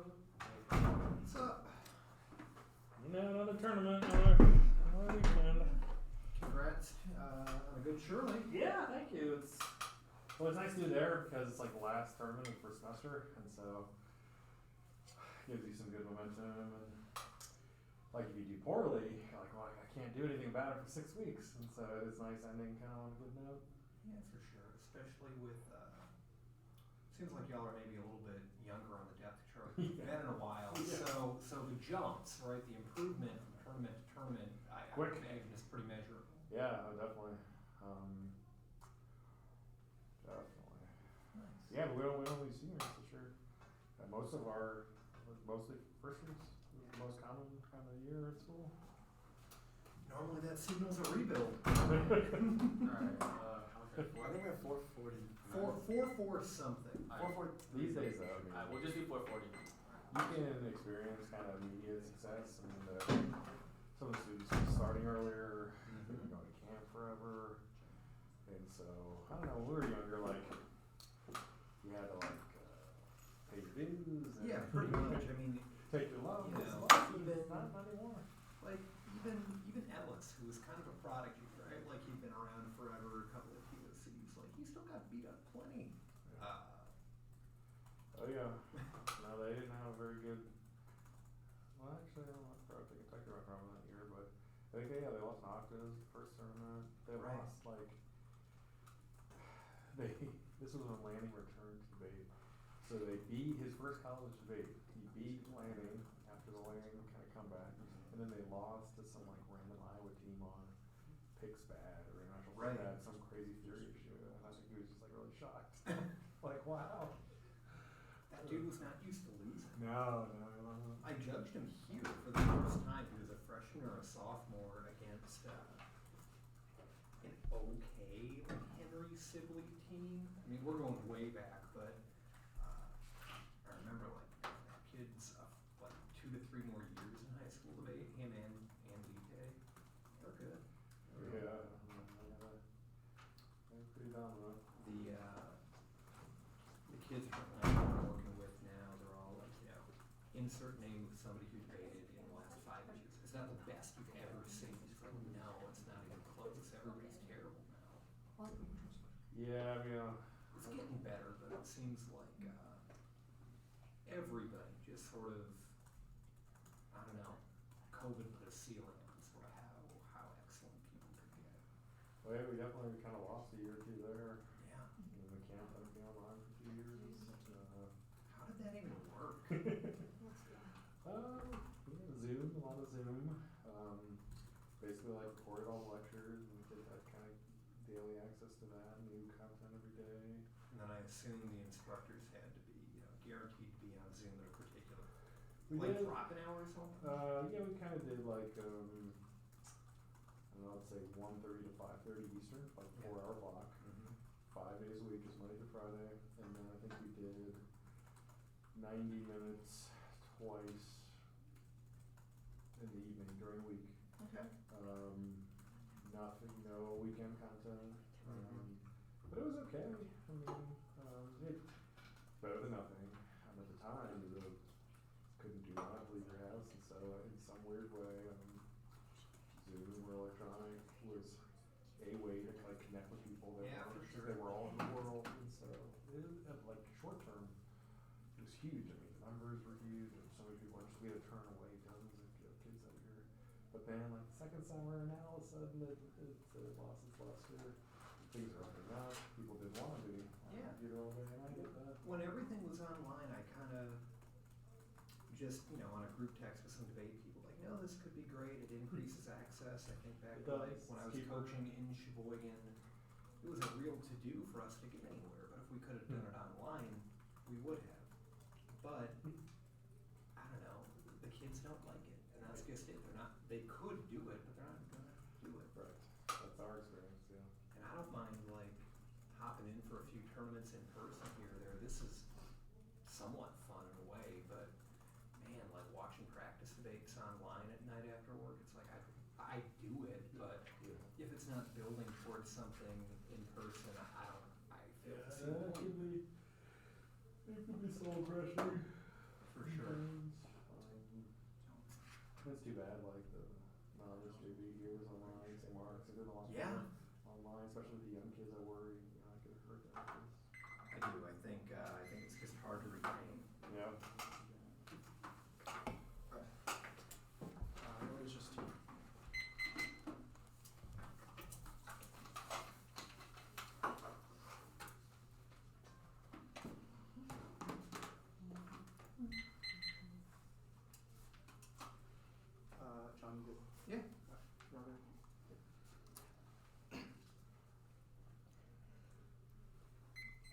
Speaker 6: What's up?
Speaker 7: Another tournament, another weekend.
Speaker 6: Congrats on a good Shirley.
Speaker 7: Yeah, thank you. It's nice to do there because it's like the last tournament of the first semester, and so gives you some good momentum. And like if you do poorly, you're like, well, I can't do anything about it for 6 weeks, and so it's nice ending kind of on a good note.
Speaker 6: Yeah, for sure. Especially with, seems like y'all are maybe a little bit younger on the depth chart. You've been in a while,
Speaker 7: Yeah.
Speaker 6: so the jumps, right? The improvement from tournament to tournament, I
Speaker 7: Quick.
Speaker 6: imagine is pretty measurable.
Speaker 7: Yeah, definitely. Definitely.
Speaker 6: Nice.
Speaker 7: Yeah, but we don't lose seniors for sure. Mostly first years is the most common kind of year at school.
Speaker 6: Normally that signals a rebuild.
Speaker 1: Alright, okay.
Speaker 4: I think we're at 440.
Speaker 6: 4 something.
Speaker 7: These days though, I mean,
Speaker 1: Alright, we'll just do 440.
Speaker 7: you can experience kind of immediate success. I mean, some of the students are starting earlier, they've been going to camp forever, and so, I don't know, when we were younger, like, you had to like, pay your dues. And
Speaker 6: Yeah, pretty much. I mean,
Speaker 7: take your lunch.
Speaker 6: you
Speaker 7: It's
Speaker 6: know,
Speaker 7: not
Speaker 6: even-
Speaker 7: not anymore.
Speaker 6: like even Ellis, who was kind of a prodigy, right? Like he'd been around forever, a couple of POCs. Like he still got beat up plenty.
Speaker 7: Oh yeah. No, they didn't have a very good. Well, actually, I don't know. I think Kentucky went wrong that year, but I think they lost Noctis the first tournament. They
Speaker 6: Right.
Speaker 7: lost like. This was when Lanning returned to debate, so they beat his first college debate. He beat Lanning after the Lanning kind of comeback, and then they lost to some like random Iowa team on picks bad or international
Speaker 6: Right.
Speaker 7: bad, some crazy fury issue, and I think he was just like really shocked. Like wow.
Speaker 6: That dude was not used to losing.
Speaker 7: No.
Speaker 6: I judged him here for the first time. He was a freshman or a sophomore against an okay Henry Sibley team. I mean, we're going way back, but I remember like that kid's like 2 to 3 more years in high school debate. Him and Lee. They're good.
Speaker 7: Yeah, they're pretty dominant.
Speaker 6: The kids I'm working with now, they're all like, you know, insert name of somebody who debated in the last 5 years. Is that the best you've ever seen? It's like, no, it's not even close. Everybody's terrible now.
Speaker 7: Yeah, I mean,
Speaker 6: It's getting better, but it seems like everybody just sort of, I don't know, COVID put a ceiling on sort of how excellent people could get.
Speaker 7: well, yeah, we definitely kind of lost a year or two there.
Speaker 6: Yeah.
Speaker 7: You know, the camp had to be online for 2 years.
Speaker 6: How did that even work?
Speaker 7: Zoom, a lot of Zoom. Basically, like recorded all the lectures, and the kids had kind of daily access to that, new content every day.
Speaker 6: And then I assume the instructors had to be, you know, guaranteed to be on Zoom at a particular,
Speaker 7: We
Speaker 6: like
Speaker 7: did.
Speaker 6: drop an hour or something?
Speaker 7: Yeah, we kind of did like I don't know, let's say 1:30 to 5:30 Eastern, like 4-hour block.
Speaker 6: Mm-hmm.
Speaker 7: 5 days a week, just Monday to Friday, and then I think we did 90 minutes twice in the evening during the week.
Speaker 6: Okay.
Speaker 7: Nothing, no weekend content. was okay. I mean, it's better than nothing. At the time, you really couldn't do that, leave your house, and so in some weird way, Zoom or electronic was a way to like connect with people that
Speaker 6: Yeah,
Speaker 7: were,
Speaker 6: for sure.
Speaker 7: they were all in the world, and so like short term, it was huge. I mean, the numbers were huge, and so many people we had to turn away dozens of kids that year. But then, like second summer, now all of a sudden it lost its luster. Things are opening up. People didn't want to be on
Speaker 6: Yeah.
Speaker 7: the computer all day, and I get that.
Speaker 6: When everything was online, I kind of just, on a group text with some debate people like, no, this could be great. It increases access. I think back
Speaker 7: It
Speaker 6: to like
Speaker 7: does.
Speaker 6: when I was
Speaker 7: It's cheaper.
Speaker 6: coaching in Sheboygan, it was a real to-do for us to get anywhere. But if we could have done it online, we would have. But I don't know. The kids don't like it, and that's just it. They could do it, but they're not gonna do it.
Speaker 7: Right. That's our experience, yeah.
Speaker 6: And I don't mind like hopping in for a few tournaments in person here or there. This is somewhat fun in a way, but man, like watching practice debates online at night after work, it's like I do it, but if it's not building towards something in person, I fail to see the point.
Speaker 7: It could be soul crushing.
Speaker 6: For sure.
Speaker 7: It's too bad, like the novice JV here was online, St. Mark's, they did a lot
Speaker 6: Yeah.
Speaker 7: online, especially with the young kids. I worry, I could hurt them.
Speaker 6: I do. I think it's just hard to retain.
Speaker 7: Yeah.
Speaker 4: It was just two. John, you good?
Speaker 6: Yeah.
Speaker 4: Robert?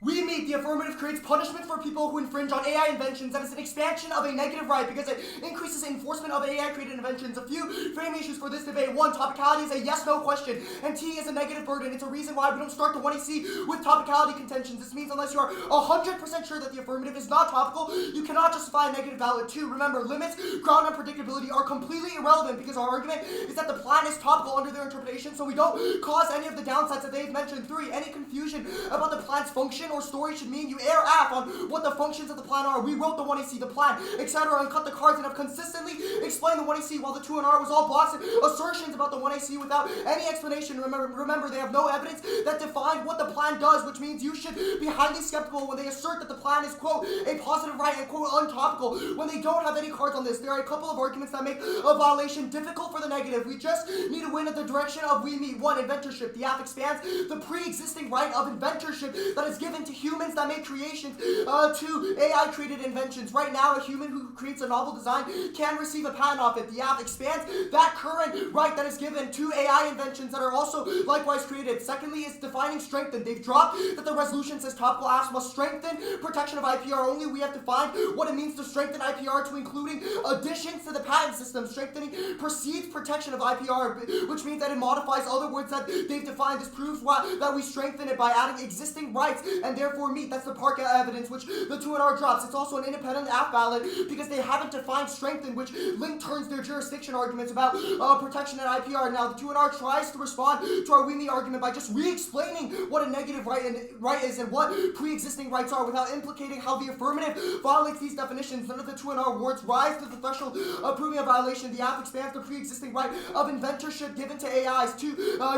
Speaker 5: We meet the affirmative creates punishment for people who infringe on AI inventions. That is an expansion of a negative right because it increases enforcement of AI-created inventions. A few frame issues for this debate. One, topicality is a yes-no question, and T is a negative burden. It's a reason why we don't start the 1AC with topicality contentions. This means unless you are 100% sure that the affirmative is not topical, you cannot justify a negative ballot. Two, remember, limits, ground, and predictability are completely irrelevant because our argument is that the plan is topical under their interpretation, so we don't cause any of the downsides that they've mentioned. Three, any confusion about the plan's function or story should mean you AF on what the functions of the plan are. We wrote the 1AC, the plan, etc., and cut the cards and have consistently explained the 1AC while the 2NR was all blocks and assertions about the 1AC without any explanation. Remember, they have no evidence that defined what the plan does, which means you should be highly skeptical when they assert that the plan is, quote, a positive right and, quote, untopical. When they don't have any cards on this, there are a couple of arguments that make a violation difficult for the negative. We just need to win in the direction of we meet. One, inventorship. The AFF expands the pre-existing right of inventorship that is given to humans that make creations to AI-created inventions. Right now, a human who creates a novel design can receive a patent off it. The AFF expands that current right that is given to AI inventions that are also likewise created. Secondly, it's defining strengthen. They've dropped that the resolution says topical apps must strengthen protection of IPR only. We have to find what it means to strengthen IPR to including additions to the patent system. Strengthening precedes protection of IPR, which means that it modifies other words that they've defined. This proves that we strengthen it by adding existing rights and therefore meet. That's the Park evidence, which the 2NR drops. It's also an independent AFF ballot because they haven't defined strengthen, which Link turns their jurisdiction arguments about protection and IPR. Now, the 2NR tries to respond to our Weemy argument by just re-explaining what a negative right is and what pre-existing rights are without implicating how the affirmative violates these definitions. None of the 2NR words rise to the threshold of proving a violation. The AFF expands the pre-existing right of inventorship given to AIs to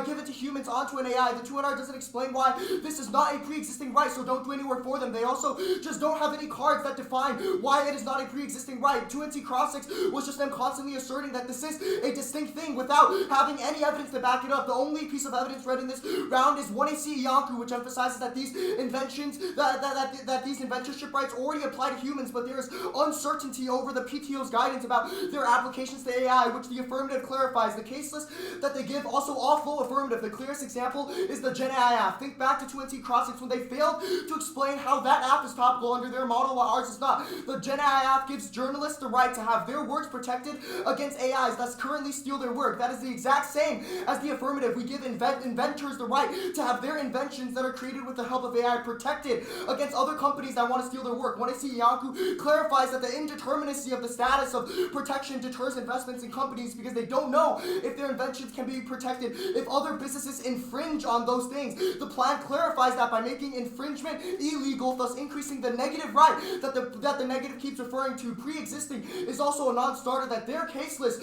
Speaker 5: given to humans onto an AI. The 2NR doesn't explain why this is not a pre-existing right, so don't do any work for them. They also just don't have any cards that define why it is not a pre-existing right. 2NT Cross6 was just them constantly asserting that this is a distinct thing without having any evidence to back it up. The only piece of evidence read in this round is 1AC Iancu, which emphasizes that these inventions, that these inventorship rights already apply to humans, but there is uncertainty over the PTO's guidance about their applications to AI, which the affirmative clarifies. The case list that they give also all flow affirmative. The clearest example is the Gen AI app. Think back to 2NT Cross6 when they failed to to explain how that app is topical under their model while ours is not. The Gen AI app gives journalists the right to have their works protected against AIs that currently steal their work. That is the exact same as the affirmative. We give inventors the right to have their inventions that are created with the help of AI protected against other companies that want to steal their work. 1AC Yanku clarifies that the indeterminacy of the status of protection deters investments in companies because they don't know if their inventions can be protected if other businesses infringe on those things. The plan clarifies that by making infringement illegal, thus increasing the negative right that the negative keeps referring to pre-existing, is also a non-starter that their caseless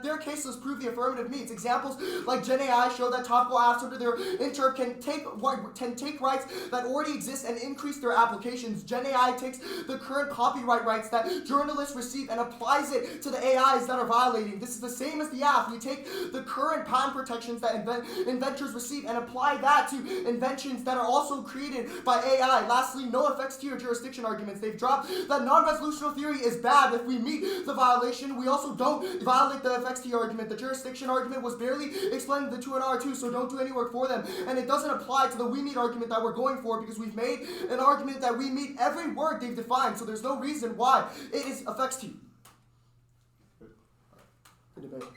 Speaker 5: their caseless prove the affirmative meets. Examples like Gen AI show that topical apps under their interp can take rights that already exist and increase their applications. Gen AI takes the current copyright rights that journalists receive and applies it to the AIs that are violating. This is the same as the app. We take the current patent protections that inventors receive and apply that to inventions that are also created by AI. Lastly, no effects to your jurisdiction arguments. They've dropped that non-resolutional theory is bad if we meet the violation. We also don't violate the effects to your argument. The jurisdiction argument was barely explained in the 2 and R2, so don't do any work for them. And it doesn't apply to the we meet argument that we're going for because we've made an argument that we meet every word they've defined, so there's no reason why it is effects to you. Good debate.